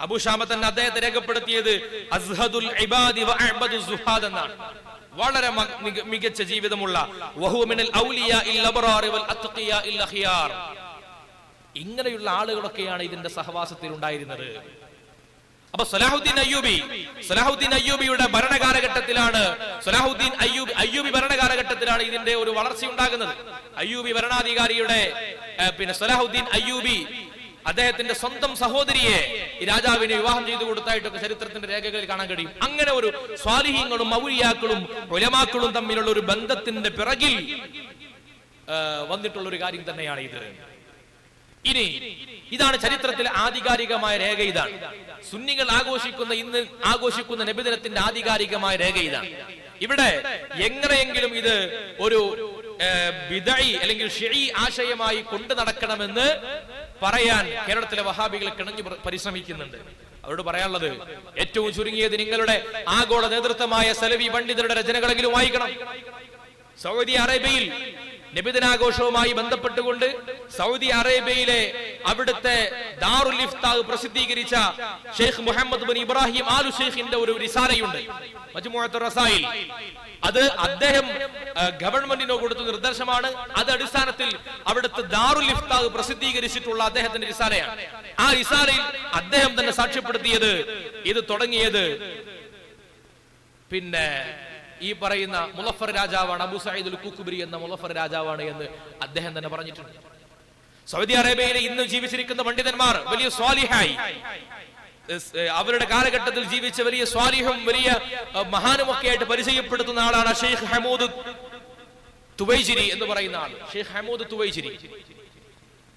അബൂ ശാമ തന്നെ അദ്ദേഹത്തെ രേഖപ്പെടുത്തിയത് അസ്ഹദുൽ ഇബാദി വ അഅ്ബദു സുഹാദ് എന്നാണ്. വളരെ മികച്ച ജീവിതമുള്ള വഹുവ മിനൽ ഔലിയാഇൽ അബ്റാർ വൽ അത്ഖിയാഇൽ അഖിയാർ, ഇങ്ങനെയുള്ള ആളുകളൊക്കെയാണ് ഇതിന്റെ സഹവാസത്തിൽ ഉണ്ടായിരുന്നത്. അപ്പൊ സലാഹുദ്ദീൻ അയ്യൂബിയുടെ ഭരണകാലഘട്ടത്തിലാണ് അയ്യൂബി ഭരണകാലഘട്ടത്തിലാണ് ഇതിന്റെ ഒരു വളർച്ച ഉണ്ടാകുന്നത്. അയ്യൂബി ഭരണാധികാരിയുടെ സലാഹുദ്ദീൻ അയ്യൂബി അദ്ദേഹത്തിന്റെ സ്വന്തം സഹോദരിയെ ഈ രാജാവിന് വിവാഹം ചെയ്തു കൊടുത്തായിട്ടൊക്കെ ചരിത്രത്തിന്റെ രേഖകളിൽ കാണാൻ കഴിയും. അങ്ങനെ ഒരു സ്വാലിഹീങ്ങളും ഔലിയാക്കളും ഉലമാക്കളും തമ്മിലുള്ള ഒരു ബന്ധത്തിന്റെ പിറകിൽ വന്നിട്ടുള്ള ഒരു കാര്യം തന്നെയാണ് ഇത്. ഇനി ഇതാണ് ചരിത്രത്തിലെ ആധികാരികമായ രേഖ. ഇതാണ് സുന്നികൾ ഇന്ന് ആഘോഷിക്കുന്ന നബിദിനത്തിന്റെ ആധികാരികമായ രേഖ. ഇതാണ്. ഇവിടെ എങ്ങനെയെങ്കിലും ഇത് ഒരു ബിദഈ അല്ലെങ്കിൽ ശിഈ ആശയമായി കൊണ്ടു നടക്കണമെന്ന് പറയാൻ കേരളത്തിലെ വഹാബികൾ കിണഞ്ഞു പരിശ്രമിക്കുന്നുണ്ട്. അവരോട് പറയാനുള്ളത്, ഏറ്റവും ചുരുങ്ങിയത് നിങ്ങളുടെ ആഗോള നേതൃത്വമായ സലഫി പണ്ഡിതരുടെ രചനകളെങ്കിലും വായിക്കണം. സൗദി അറേബ്യയിൽ നബിദിനാഘോഷവുമായി ബന്ധപ്പെട്ടുകൊണ്ട് സൗദി അറേബ്യയിലെ അവിടുത്തെ ദാറുൽ ഇഫ്താഹ് പ്രസിദ്ധീകരിച്ച ഷെയ്ഖ് മുഹമ്മദ് ബിൻ ഇബ്രാഹിം ആലു ഷെയ്ഖിന്റെ ഒരു റിസാലയുണ്ട്, മജ്മുഅത്തുർ റസായിൽ. അത് അദ്ദേഹം ഗവൺമെന്റിനോ കൊടുത്ത നിർദ്ദേശമാണ്. അത് അടിസ്ഥാനത്തിൽ അവിടുത്തെ ദാറുൽ ഇഫ്താഹ് പ്രസിദ്ധീകരിച്ചിട്ടുള്ള അദ്ദേഹത്തിന്റെ റിസാലയാണ്. ആ റിസാലയിൽ അദ്ദേഹം തന്നെ സാക്ഷ്യപ്പെടുത്തിയത് ഇത് തുടങ്ങിയത് ഈ പറയുന്ന മുളഫർ രാജാവാണ്, അബൂ സഈദ് അൽ കുക്ബരി എന്ന മുളഫർ രാജാവാണ് എന്ന് അദ്ദേഹം തന്നെ പറഞ്ഞിട്ടുണ്ട്. സൗദി അറേബ്യയിലെ ഇന്ന് ജീവിച്ചിരിക്കുന്ന പണ്ഡിതന്മാർ വലിയ സ്വാലിഹായി, അവരുടെ കാലഘട്ടത്തിൽ ജീവിച്ച വലിയ സ്വാലിഹും വലിയ മഹാനുമൊക്കെ ആയിട്ട് പരിചയപ്പെടുത്തുന്ന ആളാണ് ഷെയ്ഖ് ഹമൂദ് തുവൈജിരി എന്ന് പറയുന്ന ആൾ. ഷെയ്ഖ് ഹമൂദ് തുവൈജിരി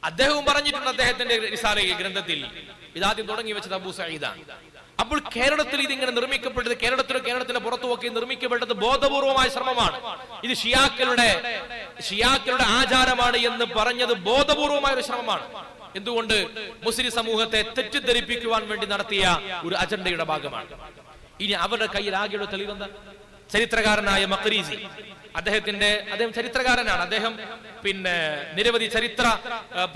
അദ്ദേഹവും പറഞ്ഞിട്ടുണ്ട് അദ്ദേഹത്തിന്റെ റിസാലയിൽ, ഗ്രന്ഥത്തിൽ ഇതാദ്യം തുടങ്ങി വെച്ചത് അബൂ സഈദാണ്. അപ്പോൾ കേരളത്തിൽ ഇതിങ്ങനെ നിർമ്മിക്കപ്പെട്ടത്, കേരളത്തിന്റെ പുറത്തുമൊക്കെ നിർമ്മിക്കപ്പെട്ടത് ബോധപൂർവമായ ശ്രമമാണ്. ഇത് ഷിയാക്കളുടെ ആചാരമാണ് എന്ന് പറഞ്ഞത് ബോധപൂർവമായ ഒരു ശ്രമമാണ്. എന്തുകൊണ്ട്? മുസ്ലിം സമൂഹത്തെ തെറ്റിദ്ധരിപ്പിക്കുവാൻ വേണ്ടി നടത്തിയ ഒരു അജണ്ടയുടെ ഭാഗമാണ്. ഇനി അവരുടെ കയ്യിൽ ആകെയുള്ള തെളിവെന്താ? ചരിത്രകാരനായ മഖ്രീസി, അദ്ദേഹം ചരിത്രകാരനാണ്. അദ്ദേഹം നിരവധി ചരിത്ര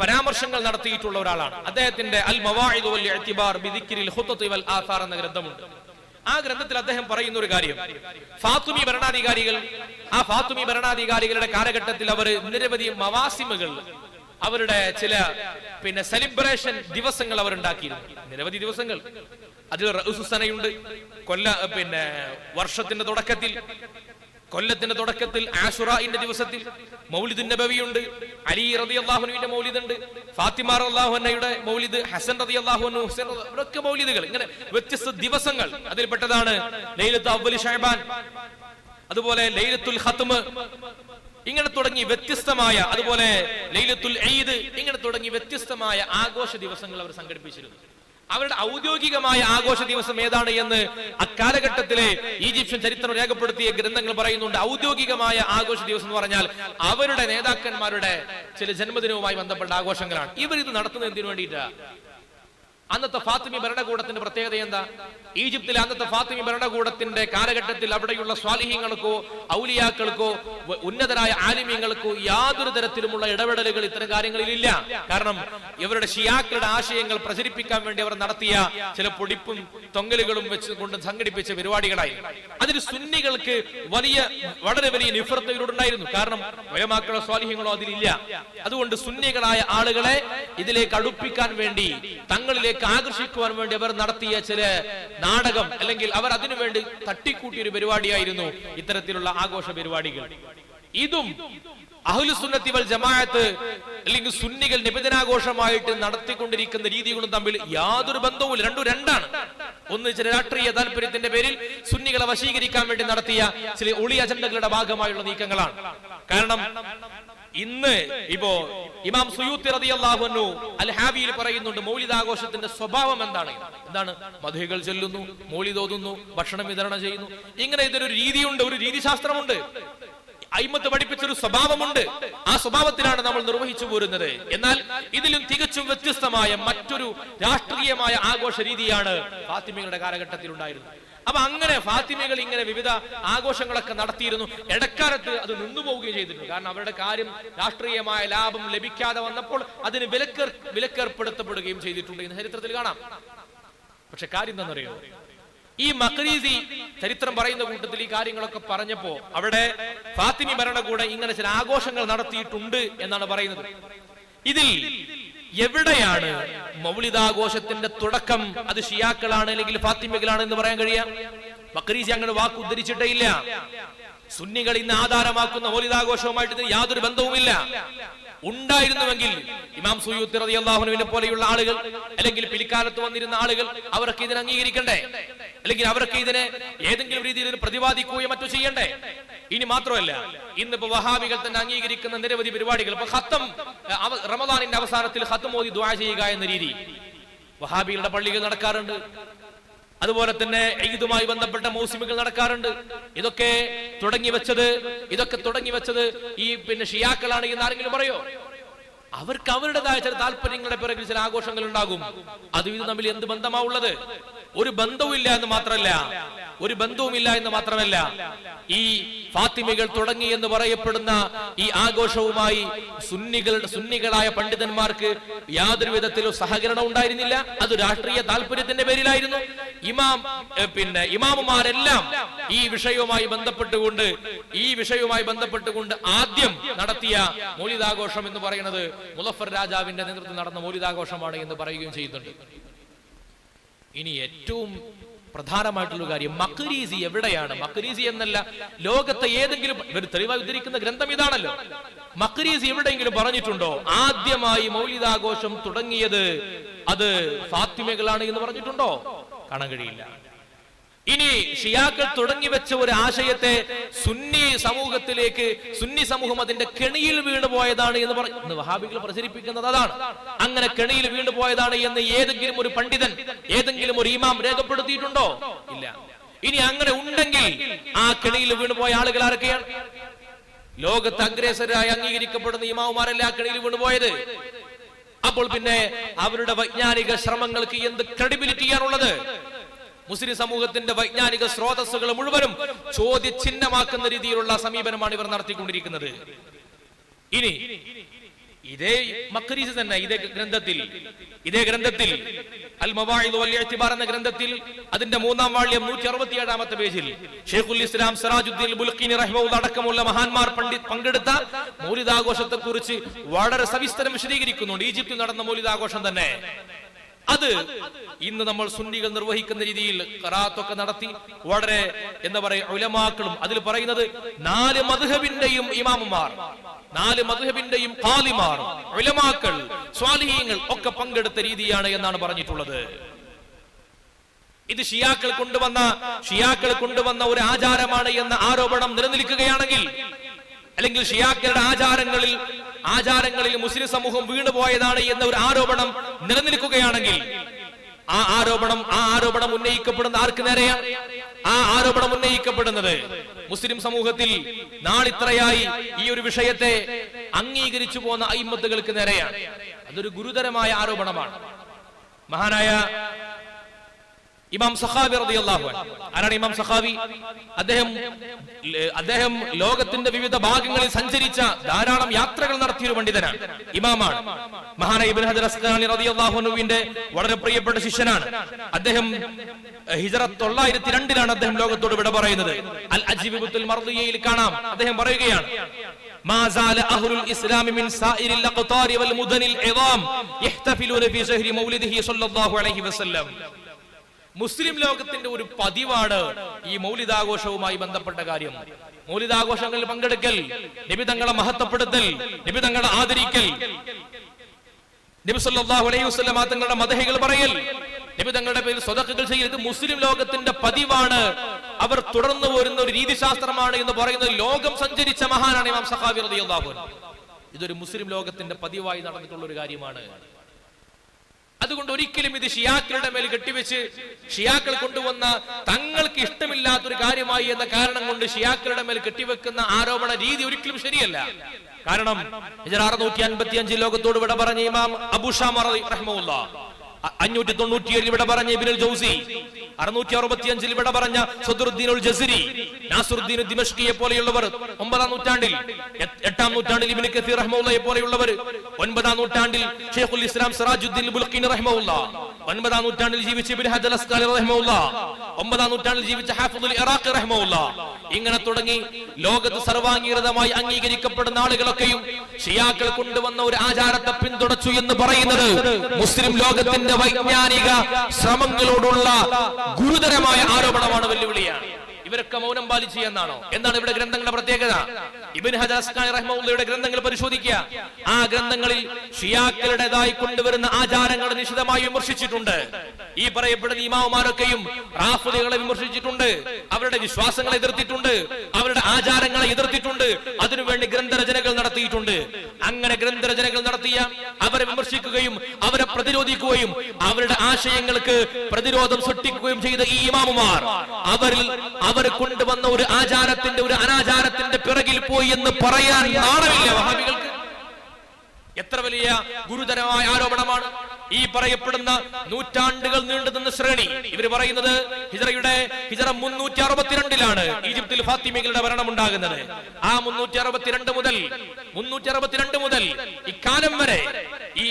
പരാമർശങ്ങൾ നടത്തിയിട്ടുള്ള ഒരാളാണ്. അദ്ദേഹത്തിന്റെ അൽ മവാഇദ് വൽ ഇഅ്തിബാർ ബിദിക്രിൽ ഖുത്വതി വൽ ആസാർ എന്ന ഗ്രന്ഥമുണ്ട്. ആ ഗ്രന്ഥത്തിൽ അദ്ദേഹം പറയുന്ന ഒരു കാര്യം, ഫാത്തിമി ഭരണാധികാരികളുടെ കാലഘട്ടത്തിൽ അവർ നിരവധി മവാസിമുകൾ, അവരുടെ ചില സെലിബ്രേഷൻ ദിവസങ്ങൾ അവർ ഉണ്ടാക്കിയിരുന്നു. നിരവധി ദിവസങ്ങൾ. അതിൽ റഅസുസനയുണ്ട്, വർഷത്തിന്റെ തുടക്കത്തിൽ, കൊല്ലത്തിന്റെ തുടക്കത്തിൽ ആശുറാഇന്റെ ദിവസത്തിൽ മൗലിദുൻ നബവിയുണ്ട്, അലി റളിയല്ലാഹു അൻഹുവിന്റെ മൗലിദുണ്ട്, ഫാത്തിമ റളിയല്ലാഹു അൻഹയുടെ മൗലിദ്, ഹസൻ റളിയല്ലാഹു അൻഹു, ഹുസൈൻ, ഇവരൊക്കെ മൗലിദുകൾ. ഇങ്ങനെ വ്യത്യസ്ത ദിവസങ്ങൾ. അതിൽപ്പെട്ടതാണ് ലൈലത്തുൽ അവ്വൽ ശഅബാൻ, അതുപോലെ ലൈലത്തുൽ ഖത്മ്, ഇങ്ങനെ തുടങ്ങി വ്യത്യസ്തമായ, അതുപോലെ ലൈലത്തുൽ ഈദ്, ഇങ്ങനെ തുടങ്ങി വ്യത്യസ്തമായ ആഘോഷ ദിവസങ്ങൾ അവർ സംഘടിപ്പിച്ചിരുന്നു. അവരുടെ ഔദ്യോഗികമായ ആഘോഷ ദിവസം ഏതാണ് എന്ന് അക്കാലഘട്ടത്തിലെ ഈജിപ്ഷ്യൻ ചരിത്രം രേഖപ്പെടുത്തിയ ഗ്രന്ഥങ്ങൾ പറയുന്നുണ്ട്. ഔദ്യോഗികമായ ആഘോഷ ദിവസം എന്ന് പറഞ്ഞാൽ അവരുടെ നേതാക്കന്മാരുടെ ചില ജന്മദിനവുമായി ബന്ധപ്പെട്ട ആഘോഷങ്ങളാണ്. ഇവർ ഇത് നടത്തുന്നത് എന്തിനു വേണ്ടിയിട്ടാണ്? അന്നത്തെ ഫാത്തിമി ഭരണകൂടത്തിന്റെ പ്രത്യേകത എന്താ? ഈജിപ്തിലെ അന്നത്തെ ഫാത്തിമി ഭരണകൂടത്തിന്റെ കാലഘട്ടത്തിൽ അവിടെയുള്ള സ്വാലിഹീങ്ങൾക്കോ ഔലിയാക്കൾക്കോ ഉന്നതരായ ആലിമീങ്ങൾക്കോ യാതൊരു തരത്തിലുമുള്ള ഇടപെടലുകൾ ഇത്തരം കാര്യങ്ങളിലില്ല. കാരണം ഇവരുടെ ഷിയാക്കളുടെ ആശയങ്ങൾ പ്രചരിപ്പിക്കാൻ വേണ്ടി അവർ നടത്തിയ ചില പൊടിപ്പും തൊങ്ങലുകളും വെച്ചുകൊണ്ട് സംഘടിപ്പിച്ച പരിപാടികളായി. അതിന് സുന്നികൾക്ക് വളരെ വലിയ നിഫ്രത്തുണ്ടായിരുന്നു. കാരണം ഉലമാക്കളോ സ്വാലിഹീങ്ങളോ അതിലില്ല. അതുകൊണ്ട് സുന്നികളായ ആളുകളെ ഇതിലേക്ക് അടുപ്പിക്കാൻ വേണ്ടി, തങ്ങളിലേക്ക് ആകർഷിക്കുവാൻ വേണ്ടി അവർ നടത്തിയ ചില നാടകം, അല്ലെങ്കിൽ അവർ അതിനുവേണ്ടി തട്ടിക്കൂട്ടിയൊരു പരിപാടിയായിരുന്നു ഇത്തരത്തിലുള്ള ആഘോഷ പരിപാടികൾ. ഇതും അഹ്ലുസുന്നത്തി വൽ ജമാഅത്ത് അല്ലെങ്കിൽ സുന്നികൾ നബിദിനാഘോഷമായിട്ട് നടത്തിക്കൊണ്ടിരിക്കുന്ന രീതികളും തമ്മിൽ യാതൊരു ബന്ധവുമില്ല. രണ്ടും രണ്ടാണ്. ഒന്ന് ചില രാഷ്ട്രീയ താല്പര്യത്തിന്റെ പേരിൽ സുന്നികളെ വശീകരിക്കാൻ വേണ്ടി നടത്തിയ ചില ഒളി അജണ്ടകളുടെ ഭാഗമായുള്ള നീക്കങ്ങളാണ്. കാരണം ഇന്ന് ഇപ്പോ ഇമാം സുയൂത്തി റളിയല്ലാഹു അൻഹു അൽ ഹാവിയിൽ പറയുന്നുണ്ട്, മൗലിദാഘോഷത്തിന്റെ സ്വഭാവം എന്താണ്? മദ്ഹുകൾ ചൊല്ലുന്നു, മൗലിദ് ഓതുന്നു, ഭക്ഷണം വിതരണം ചെയ്യുന്നു. ഇങ്ങനെ ഇതൊരു രീതിയുണ്ട്, ഒരു രീതിശാസ്ത്രമുണ്ട്, അയിമത്ത് പഠിപ്പിച്ചൊരു സ്വഭാവമുണ്ട്. ആ സ്വഭാവത്തിലാണ് നമ്മൾ നിർവഹിച്ചു പോരുന്നത്. എന്നാൽ ഇതിലും തികച്ചും വ്യത്യസ്തമായ മറ്റൊരു രാഷ്ട്രീയമായ ആഘോഷ രീതിയാണ് ഫാത്തിമികളുടെ കാലഘട്ടത്തിൽ ഉണ്ടായിരുന്നത്. അപ്പൊ അങ്ങനെ ഫാത്തിമികൾ ഇങ്ങനെ വിവിധ ആഘോഷങ്ങളൊക്കെ നടത്തിയിരുന്നു. ഇടക്കാലത്ത് അത് നിന്നുപോവുകയും ചെയ്തിട്ടുണ്ട്. കാരണം അവരുടെ കാര്യം രാഷ്ട്രീയമായ ലാഭം ലഭിക്കാതെ വന്നപ്പോൾ അതിന് വിലക്കേർപ്പെടുത്തപ്പെടുകയും ചെയ്തിട്ടുണ്ട് എന്ന് ചരിത്രത്തിൽ കാണാം. പക്ഷെ കാര്യം എന്താണെന്നറിയോ? ഈ മഖ്രീസി ചരിത്രം പറയുന്ന കൂട്ടത്തിൽ ഈ കാര്യങ്ങളൊക്കെ പറഞ്ഞപ്പോ അവിടെ ഫാത്തിമി ഭരണകൂടം ഇങ്ങനെ ചില ആഘോഷങ്ങൾ നടത്തിയിട്ടുണ്ട് എന്നാണ് പറയുന്നത്. ഇതിൽ എവിടെയാണ് മൗലിദാഘോഷത്തിന്റെ തുടക്കം? അത് ഷിയാക്കളാണ് അല്ലെങ്കിൽ ഫാത്തിമകളാണ് എന്ന് പറയാൻ കഴിയാം? മക്രീസി അങ്ങനെ വാക്ക് ഉദ്ധരിച്ചിട്ടേ ഇല്ല. സുന്നികൾ ഇന്ന് ആധാരമാക്കുന്ന മൗലിദാഘോഷവുമായിട്ട് ഇതിന് യാതൊരു ബന്ധവുമില്ല. ഉണ്ടായിരുന്നുവെങ്കിൽ ഇമാം സുയൂത്തി റളിയല്ലാഹു അൻഹുവിനെ പോലെയുള്ള ആളുകൾ അല്ലെങ്കിൽ പിൽക്കാലത്ത് വന്നിരുന്ന ആളുകൾ അവർക്ക് ഇതിനെ അംഗീകരിക്കണ്ടേ? അല്ലെങ്കിൽ അവർക്ക് ഇതിനെ ഏതെങ്കിലും രീതിയിൽ പ്രതിപാദിക്കുകയോ മറ്റോ ചെയ്യണ്ടേ? ഇനി മാത്രമല്ല, ഇന്നിപ്പോ വഹാബികൾ തന്നെ അംഗീകരിക്കുന്ന നിരവധി പരിപാടികൾ, ഇപ്പൊ ഖത്തം, റമദാനിന്റെ അവസാനത്തിൽ ഖത്തം ഓതി ദുആ ചെയ്യുക എന്ന രീതി വഹാബികളുടെ പള്ളികൾ നടക്കാറുണ്ട്. അതുപോലെ തന്നെ ഈദുമായി ബന്ധപ്പെട്ട മൗസിമുകൾ നടക്കാറുണ്ട്. ഇതൊക്കെ തുടങ്ങി വെച്ചത് ഈ ഷിയാക്കളാണ് എന്ന് ആരെങ്കിലും പറയോ? അവർക്ക് അവരുടേതായ ചില താല്പര്യങ്ങളുടെ പിറകിൽ ചില ആഘോഷങ്ങൾ ഉണ്ടാകും. അത് ഇത് തമ്മിൽ എന്ത് ബന്ധമാവുള്ളത്? ഒരു ബന്ധവുമില്ല എന്ന് മാത്രമല്ല, ഈ ഫാത്തിമികൾ തുടങ്ങി എന്ന് പറയപ്പെടുന്ന ഈ ആഘോഷവുമായി സുന്നികളായ പണ്ഡിതന്മാർക്ക് യാതൊരു വിധത്തിലും സഹകരണം ഉണ്ടായിരുന്നില്ല. അത് രാഷ്ട്രീയ താല്പര്യത്തിന്റെ പേരിലായിരുന്നു. ഇമാമുമാരെല്ലാം ഈ വിഷയവുമായി ബന്ധപ്പെട്ടുകൊണ്ട് ആദ്യം നടത്തിയ മൗലിദാഘോഷം എന്ന് പറയുന്നത് മുളഫർ രാജാവിന്റെ നേതൃത്വത്തിൽ നടന്ന മൗലിദാഘോഷമാണ് എന്ന് പറയുകയും ചെയ്യുന്നുണ്ട്. ഇനി ഏറ്റവും പ്രധാനമായിട്ടുള്ള കാര്യം, മക്രീസി എവിടെയാണ്? മക്രീസി എന്നല്ല, ലോകത്തെ ഏതെങ്കിലും തെളിവായി ഉദ്ധരിക്കുന്ന ഗ്രന്ഥം ഇതാണല്ലോ. മക്രീസി എവിടെയെങ്കിലും പറഞ്ഞിട്ടുണ്ടോ ആദ്യമായി മൗലിദാഘോഷം തുടങ്ങിയത് അത് ഫാത്തിമകളാണ് എന്ന് പറഞ്ഞിട്ടുണ്ടോ? കാണാൻ കഴിയില്ല. ഇനി ഷിയാക്കൾ തുടങ്ങി വെച്ച ഒരു ആശയത്തെ സുന്നി സമൂഹം അതിന്റെ കെണിയിൽ വീണുപോയതാണ് എന്ന് പറഞ്ഞ് വഹാബികൾ പ്രചരിപ്പിക്കുന്നത് അതാണ്. അങ്ങനെ കെണിയിൽ വീണുപോയതാണ് എന്ന് ഏതെങ്കിലും ഒരു പണ്ഡിതൻ, ഏതെങ്കിലും ഒരു ഇമാം രേഖപ്പെടുത്തിയിട്ടുണ്ടോ? ഇല്ല. ഇനി അങ്ങനെ ഉണ്ടെങ്കിൽ ആ കെണിയിൽ വീണുപോയ ആളുകൾ ആരൊക്കെയാണ്? ലോകത്ത് അഗ്രേസരായി അംഗീകരിക്കപ്പെടുന്ന ഇമാമുമാരല്ല ആ കെണിയിൽ വീണുപോയത്. അപ്പോൾ പിന്നെ അവരുടെ വൈജ്ഞാനിക ശ്രമങ്ങൾക്ക് എന്ത് ക്രെഡിബിലിറ്റിയാണുള്ളത്? മുസ്ലിം സമൂഹത്തിന്റെ വൈജ്ഞാനിക സ്രോതസ്സുകൾ മുഴുവനും ചോദ്യചിഹ്നമാക്കുന്ന രീതിയിലുള്ള സമീപനമാണ് ഇവർ നടത്തിക്കൊണ്ടിരിക്കുന്നത്. ഇനി ഇതേ മക്രീസ് തന്നെ ഇതേ ഗ്രന്ഥത്തിൽ അൽ മവാഇദ് വൽ ഇഅ്തിബാർ എന്ന ഗ്രന്ഥത്തിൽ അതിന്റെ 3-ാം വാള്യം 167-ാമത്തെ പേജിൽ ഷെയ്ഖുൽ ഇസ്ലാം സിറാജുദ്ദീൻ ബുൽഖീനി റഹിമഹുല്ലാഹ് അടക്കമുള്ള മഹാന്മാർ പങ്കെടുത്ത മൗലിദാഘോഷത്തെ കുറിച്ച് വളരെ സവിസ്തരം വിശദീകരിക്കുന്നുണ്ട്. ഈജിപ്തിൽ നടന്ന മൗലിദാഘോഷം തന്നെ അത് ഇന്ന് നമ്മൾ സുന്നികൾ നിർവഹിക്കുന്ന രീതിയിൽ ഖറാത്തൊക്കെ നടത്തി വളരെ എന്താ പറയുക ഉലമാക്കളും അതിൽ പറയുന്നത് 4 മദ്ഹബിന്റെയും ഇമാമുമാർ, 4 മദ്ഹബിന്റെയും ഖാലിമാർ, ഉലമാക്കൾ, സ്വാലിഹീങ്ങൾ ഒക്കെ പങ്കെടുത്ത രീതിയാണ് എന്നാണ് പറഞ്ഞിട്ടുള്ളത്. ഇത് ഷിയാക്കൾ കൊണ്ടുവന്ന ഒരു ആചാരമാണ് എന്ന ആരോപണം നിലനിൽക്കുകയാണെങ്കിൽ, അല്ലെങ്കിൽ ഷിയാക്കളുടെ ആചാരങ്ങളിൽ മുസ്ലിം സമൂഹം വീണുപോയതാണ് എന്ന ഒരു ആരോപണം നിലനിൽക്കുകയാണെങ്കിൽ ആ ആരോപണം ഉന്നയിക്കപ്പെടുന്ന ആർക്ക് നേരെയാണ്? ആ ആരോപണം ഉന്നയിക്കപ്പെടുന്നത് മുസ്ലിം സമൂഹത്തിൽ നാളിത്രയായി ഈ ഒരു വിഷയത്തെ അംഗീകരിച്ചു പോന്ന അയിമ്മത്തുകൾക്ക് നേരെയാണ്. അതൊരു ഗുരുതരമായ ആരോപണമാണ്. മഹാനായ ഇമാം സഖാവി റളിയല്ലാഹു അൻഹു, ആരാണ് ഇമാം സഖാവി? അദ്ദേഹം ലോകത്തിന്റെ വിവിധ ഭാഗങ്ങളിൽ സഞ്ചരിച്ച ധാരാളം യാത്രകൾ നടത്തിയ ഒരു പണ്ഡിതനാണ്, ഇമാമാണ്. മഹാനായ ഇബ്നു ഹജർ അസ്ഖലാനി റളിയല്ലാഹു അൻഹുവിന്റെ വളരെ പ്രിയപ്പെട്ട ശിഷ്യനാണ്. അദ്ദേഹം ഹിജ്റ 902 അദ്ദേഹം ലോകത്തോട് വിട പറയുന്നത്. അൽ അജ്വിബത്തുൽ മർദിയയിൽ കാണാം, അദ്ദേഹം പറയുകയാണ്, മാ സാല അഹ്ലുൽ ഇസ്ലാമി മിൻ സായിരിൽ അഖ്താരി വൽ മുദനിൽ ഇദാം യഹ്തഫിലൂന ഫീ ശഹ്രി മൗലിദിഹി സ്വല്ലല്ലാഹു അലൈഹി വസല്ലം. മുസ്ലിം ലോകത്തിന്റെ ഒരു പതിവാണ് ഈ മൗലിദാഘോഷവുമായി ബന്ധപ്പെട്ട കാര്യം. മൗലിദാഘോഷങ്ങളിൽ പങ്കെടുക്കൽ, നബി തങ്ങളെ മഹത്വപ്പെടുത്തൽ, നബി തങ്ങളെ ആദരിക്കൽ, നബി സല്ലല്ലാഹു അലൈഹി വസല്ലം തങ്ങളുടെ മദ്ഹുകൾ പറയൽ, നബി തങ്ങളുടെ പേരിൽ സ്വതക്കകൾ ചെയ്യൽ, ഇത് മുസ്ലിം ലോകത്തിന്റെ പതിവാണ്. അവർ തുടർന്നു വരുന്ന ഒരു രീതിശാസ്ത്രമാണ് എന്ന് പറയുന്നത് ലോകം സഞ്ചരിച്ച മഹാനാണ് ഇമാം സഖാവി റളിയല്ലാഹു അൻഹു. ഇതൊരു മുസ്ലിം ലോകത്തിന്റെ പതിവായി നടന്നിട്ടുള്ള ഒരു കാര്യമാണ്. അതുകൊണ്ട് ഒരിക്കലും ഇത് ഷിയാക്കളുടെ മേൽ കെട്ടിവെച്ച് ഷിയാക്കൾ കൊണ്ടുവന്ന തങ്ങൾക്ക് ഇഷ്ടമില്ലാത്തൊരു കാര്യമായി എന്ന കാരണം കൊണ്ട് ഷിയാക്കളുടെ മേൽ കെട്ടിവെക്കുന്ന ആരോപണ രീതി ഒരിക്കലും ശരിയല്ല. കാരണം 655 ലോകത്തോട് വിട പറഞ്ഞ ഇമാം അബൂ ഷാമ റഹിമഹുല്ലാഹ്, 597 ഇവിടെ പറഞ്ഞ ഇബ്നുൽ ജൗസി, 665 ഇവിടെ പറഞ്ഞ സദ്റുദ്ദീനുൽ ജസ്രി, നാസറുദ്ദീൻ ദിമഷ്കിയെ പോലെയുള്ളവർ 9-ാം നൂറ്റാണ്ടിൽ, 8-ാം നൂറ്റാണ്ടിൽ ഇബ്നു കസീർ റഹ്മത്തുള്ളാഹി പോലെയുള്ളവർ, 9-ാം നൂറ്റാണ്ടിൽ ഷെയ്ഖുൽ ഇസ്ലാം സിറാജുദ്ദീൻ ബുൽഖിനി റഹ്മത്തുള്ളാഹി, 9-ാം നൂറ്റാണ്ടിൽ ജീവിച്ച ഇബ്നു ഹജർ അസ്ഖലാനി റഹ്മത്തുള്ളാഹി, 9-ാം നൂറ്റാണ്ടിൽ ജീവിച്ച ഹാഫിദുൽ ഇറാഖി റഹ്മത്തുള്ളാഹി, ഇങ്ങനെ തുടങ്ങി ലോകത്ത് സർവാംഗീകൃതമായി അംഗീകരിക്കപ്പെടുന്ന ആളുകളൊക്കെയും ഷിയാക്കൾ കൊണ്ടുവന്ന ഒരു ആചാരത്തെ പിന്തുണച്ചു എന്ന് പറയുന്നത് മുസ്ലിം ലോകത്തിന്റെ വൈജ്ഞാനിക ശ്രമങ്ങളോടുള്ള ഗുരുതരമായ ആരോപണമാണ്, വെല്ലുവിളിയാണ്. ഇവരൊക്കെ മൗനം പാലിച്ചു എന്നാണോ? എന്താണ് ഇവിടെ ഗ്രന്ഥങ്ങളുടെ പ്രത്യേകത? ഇബ്നു ഹജർ അസ്ഖലാനി റഹ്മത്തുള്ളാഹിയുടെ ഗ്രന്ഥങ്ങൾ പരിശോധിക്കുക. ആ ഗ്രന്ഥങ്ങളിൽ ഷിയാക്കളുടേതായി കൊണ്ടുവരുന്ന ആചാരങ്ങളെ നിശിതമായി വിമർശിച്ചിട്ടുണ്ട്. ഈ പറയപ്പെടുന്ന ഇമാമുമാരൊക്കെയും റാഫിദികളെ വിമർശിച്ചിട്ടുണ്ട്, അവരുടെ വിശ്വാസങ്ങളെ എതിർത്തിട്ടുണ്ട്, അവരുടെ ആചാരങ്ങളെ എതിർത്തിട്ടുണ്ട്, അതിനുവേണ്ടി ഗ്രന്ഥരചനകൾ നടത്തിയിട്ടുണ്ട്. അങ്ങനെ ഗ്രന്ഥരചനകൾ നടത്തിയ അവരെ വിമർശിക്കുകയും അവരെ പ്രതിരോധിക്കുകയും അവരുടെ ആശയങ്ങൾക്ക് പ്രതിരോധം സൃഷ്ടിക്കുകയും ചെയ്ത ഈ ഇമാമുമാർ അവർ കൊണ്ടുവന്ന ഒരു ആചാരത്തിന്റെ, ഒരു അനാചാരത്തിന്റെ പിറകിൽ പോയി എന്ന് പറയാൻ നാണമില്ല വഹാബികൾക്ക്? എത്ര വലിയ ഗുരുതരമായ ആരോപണമാണ് ഈ പറയപ്പെടുന്ന നൂറ്റാണ്ടുകൾ നീണ്ടുനിന്ന ശ്രേണി. ഇവർ പറയുന്നത് ഹിജറ 362 ഈജിപ്തിൽ ഫാത്തിമികളുടെ ഭരണം ഉണ്ടാകുന്നത്. ആ 362 മുതൽ ഇക്കാലം വരെ ഈ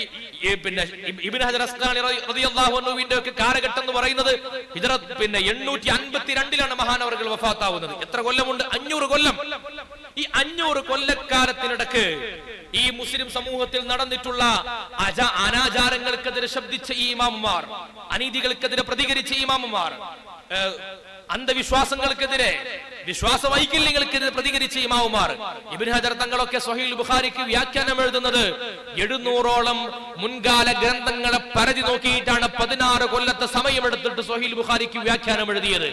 ഇബ്നു ഹജർ അസ്ഖലാനി റളിയല്ലാഹു അൻഹുവിന്റെ ഒക്കെ കാലഘട്ടം എന്ന് പറയുന്നത് ഹിജറ 852 മഹാനവറുകൾ വഫാത്താവുന്നത്. എത്ര കൊല്ലമുണ്ട്? 500 കൊല്ലം. ഈ 500 കൊല്ലക്കാലത്തിനിടക്ക് ഈ മുസ്ലിം സമൂഹത്തിൽ നടന്നിട്ടുള്ള അനാചാരങ്ങൾക്കെതിരെ ശബ്ദിച്ച ഈ ഇമാമുമാർ, അനീതികൾക്കെതിരെ പ്രതികരിച്ച ഇമാമുമാർ, അന്ധവിശ്വാസങ്ങൾക്കെതിരെ, വിശ്വാസ വൈകല്യങ്ങൾക്കെതിരെ പ്രതികരിച്ച ഇമാമുമാർ, ഇബ്നു ഹജർ തങ്ങളൊക്കെ സ്വഹീഹുൽ ബുഖാരിക്ക് വ്യാഖ്യാനം എഴുതുന്നത് 700ഓളം മുൻകാല ഗ്രന്ഥങ്ങളെ പരതി നോക്കിയിട്ടാണ് 16 കൊല്ലത്തെ സമയമെടുത്തിട്ട് സ്വഹീഹുൽ ബുഖാരിക്ക് വ്യാഖ്യാനം എഴുതിയത്.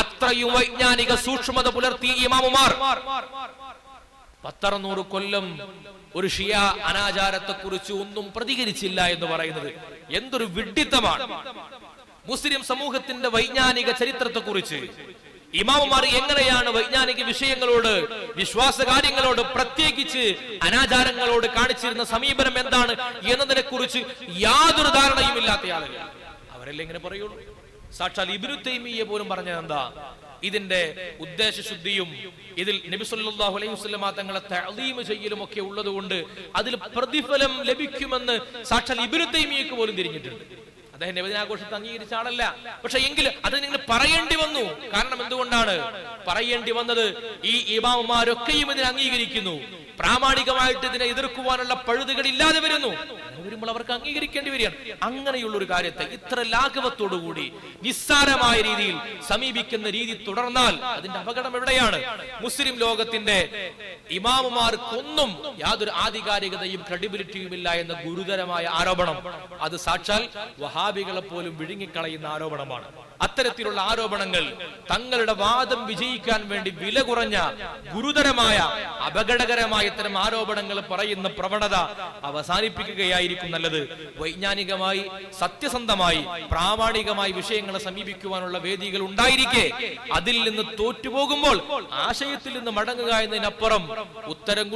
അത്രയും വൈജ്ഞാനിക സൂക്ഷ്മത പുലർത്തിയ ഇമാമുമാർ 100 കൊല്ലം ഒരു ഷിയ അനാചാരത്തെ കുറിച്ച് ഒന്നും പ്രതികരിച്ചില്ല എന്ന് പറയുന്നത് എന്തൊരു വിഡ്ഢിത്തമാണ്. മുസ്ലിം സമൂഹത്തിന്റെ വൈജ്ഞാനിക ചരിത്രത്തെ കുറിച്ച് ഇമാമുമാർ എങ്ങനെയാണ് വൈജ്ഞാനിക വിഷയങ്ങളോട്, വിശ്വാസ കാര്യങ്ങളോട്, പ്രത്യേകിച്ച് അനാചാരങ്ങളോട് കാണിച്ചിരുന്ന സമീപനം എന്താണ് എന്നതിനെ കുറിച്ച് യാതൊരു ധാരണയും ഇല്ലാത്ത ആളുകൾ അവരല്ലേ ഇങ്ങനെ പറയുള്ളൂ. സാക്ഷാൽ ഇബ്നു തൈമിയ്യ പോലും പറഞ്ഞത് എന്താ? ഇതിന്റെ ഉദ്ദേശശുദ്ധിയും ഇതിൽ നബി സല്ലല്ലാഹു അലൈഹി വസല്ലമ തങ്ങളെ തഅലീം ചെയ്യലും ഒക്കെ ഉള്ളതുകൊണ്ട് അതിൽ പ്രതിഫലം ലഭിക്കുമെന്ന് സാക്ഷാൽ ഇബ്നു തൈമിയ്യക്ക് പോലും തിരിഞ്ഞിട്ടുണ്ട്. അദ്ദേഹം നബിദിനാഘോഷത്തെ അംഗീകരിച്ച ആളല്ല. പക്ഷെ എങ്കിൽ അത് നിങ്ങൾ പറയേണ്ടി വന്നു. കാരണം എന്തുകൊണ്ടാണ് പറയേണ്ടി വന്നത്? ഈ ഇമാമുമാരൊക്കെയും ഇതിനെ അംഗീകരിക്കുന്നു, പ്രാമാണികമായിട്ട് ഇതിനെ എതിർക്കുവാനുള്ള പഴുതുകൾ ഇല്ലാതെ വരുന്നു. വരുമ്പോൾ അവർക്ക് അംഗീകരിക്കേണ്ടി വരികയാണ്. അങ്ങനെയുള്ള ഒരു കാര്യത്തെ ഇത്ര ലാഘവത്തോടുകൂടി നിസ്സാരമായ രീതിയിൽ സമീപിക്കുന്ന രീതി തുടർന്നാൽ അതിന്റെ അപകടം എവിടെയാണ്? മുസ്ലിം ലോകത്തിന്റെ ഇമാമുമാർക്കൊന്നും യാതൊരു ആധികാരികതയും ക്രെഡിബിലിറ്റിയും ഇല്ല എന്ന ഗുരുതരമായ ആരോപണം അത് സാക്ഷാൽ വഹാബികളെ പോലും വിഴുങ്ങിക്കളയുന്ന ആരോപണമാണ്. അത്തരത്തിലുള്ള ആരോപണങ്ങൾ തങ്ങളുടെ വാദം വിജയിക്കാൻ വേണ്ടി വില കുറഞ്ഞ ഗുരുതരമായ അപകടകരമായ ഇത്തരം ആരോപണങ്ങൾ പറയുന്ന പ്രവണത അവസാനിപ്പിക്കുകയായിരിക്കും നല്ലത്. വൈജ്ഞാനികമായി, സത്യസന്ധമായി, പ്രാമാണികമായി വിഷയങ്ങളെ സമീപിക്കുവാനുള്ള വേദികൾ ഉണ്ടായിരിക്കെ അതിൽ നിന്ന് തോറ്റുപോകുമ്പോൾ ആശയത്തിൽ നിന്ന് മടങ്ങുക എന്നതിനപ്പുറം ഉത്തരം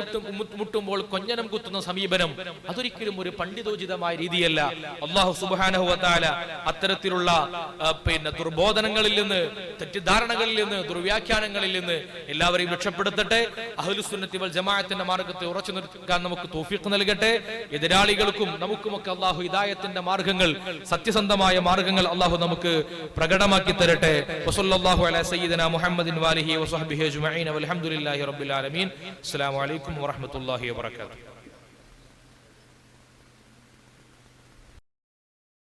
മുട്ടുമ്പോൾ കൊഞ്ഞനം കുത്തുന്ന സമീപനം അതൊരിക്കലും ഒരു പണ്ഡിതോചിതമായ രീതിയല്ല. അല്ലാഹു സുബ്ഹാനഹു വ തആല അത്തരത്തിലുള്ള ദുർബോധനങ്ങളിൽ നിന്ന്, തെറ്റിദ്ധാരണകളിൽ നിന്ന്, ദുർവ്യാഖ്യാനങ്ങളിൽ നിന്ന് എല്ലാവരെയും രക്ഷപ്പെടുത്തട്ടെ. അഹ്ലുസുന്നത്തി വൽ ജമാഅത്തിന്റെ മാർഗത്തെ ഉറച്ചു നിർത്താൻ നമുക്ക് തൗഫീഖ് നൽകട്ടെ. എതിരാളികൾക്കും നമുക്കുമൊക്കെ അല്ലാഹു ഹിദായത്തിന്റെ മാർഗങ്ങൾ, സത്യസന്ധമായ മാർഗങ്ങൾ അല്ലാഹു നമുക്ക് പ്രകടമാക്കി തരട്ടെ. വസല്ലല്ലാഹു അലാ സയ്യിദിനാ മുഹമ്മദിൻ വഅലിഹി വസഹ്ബിഹി അജ്മഈൻ വൽഹംദുലില്ലാഹി റബ്ബിൽ ആലമീൻ. അസ്സലാമു അലൈക്കും വറഹ്മത്തുള്ളാഹി വബറകാതുഹു.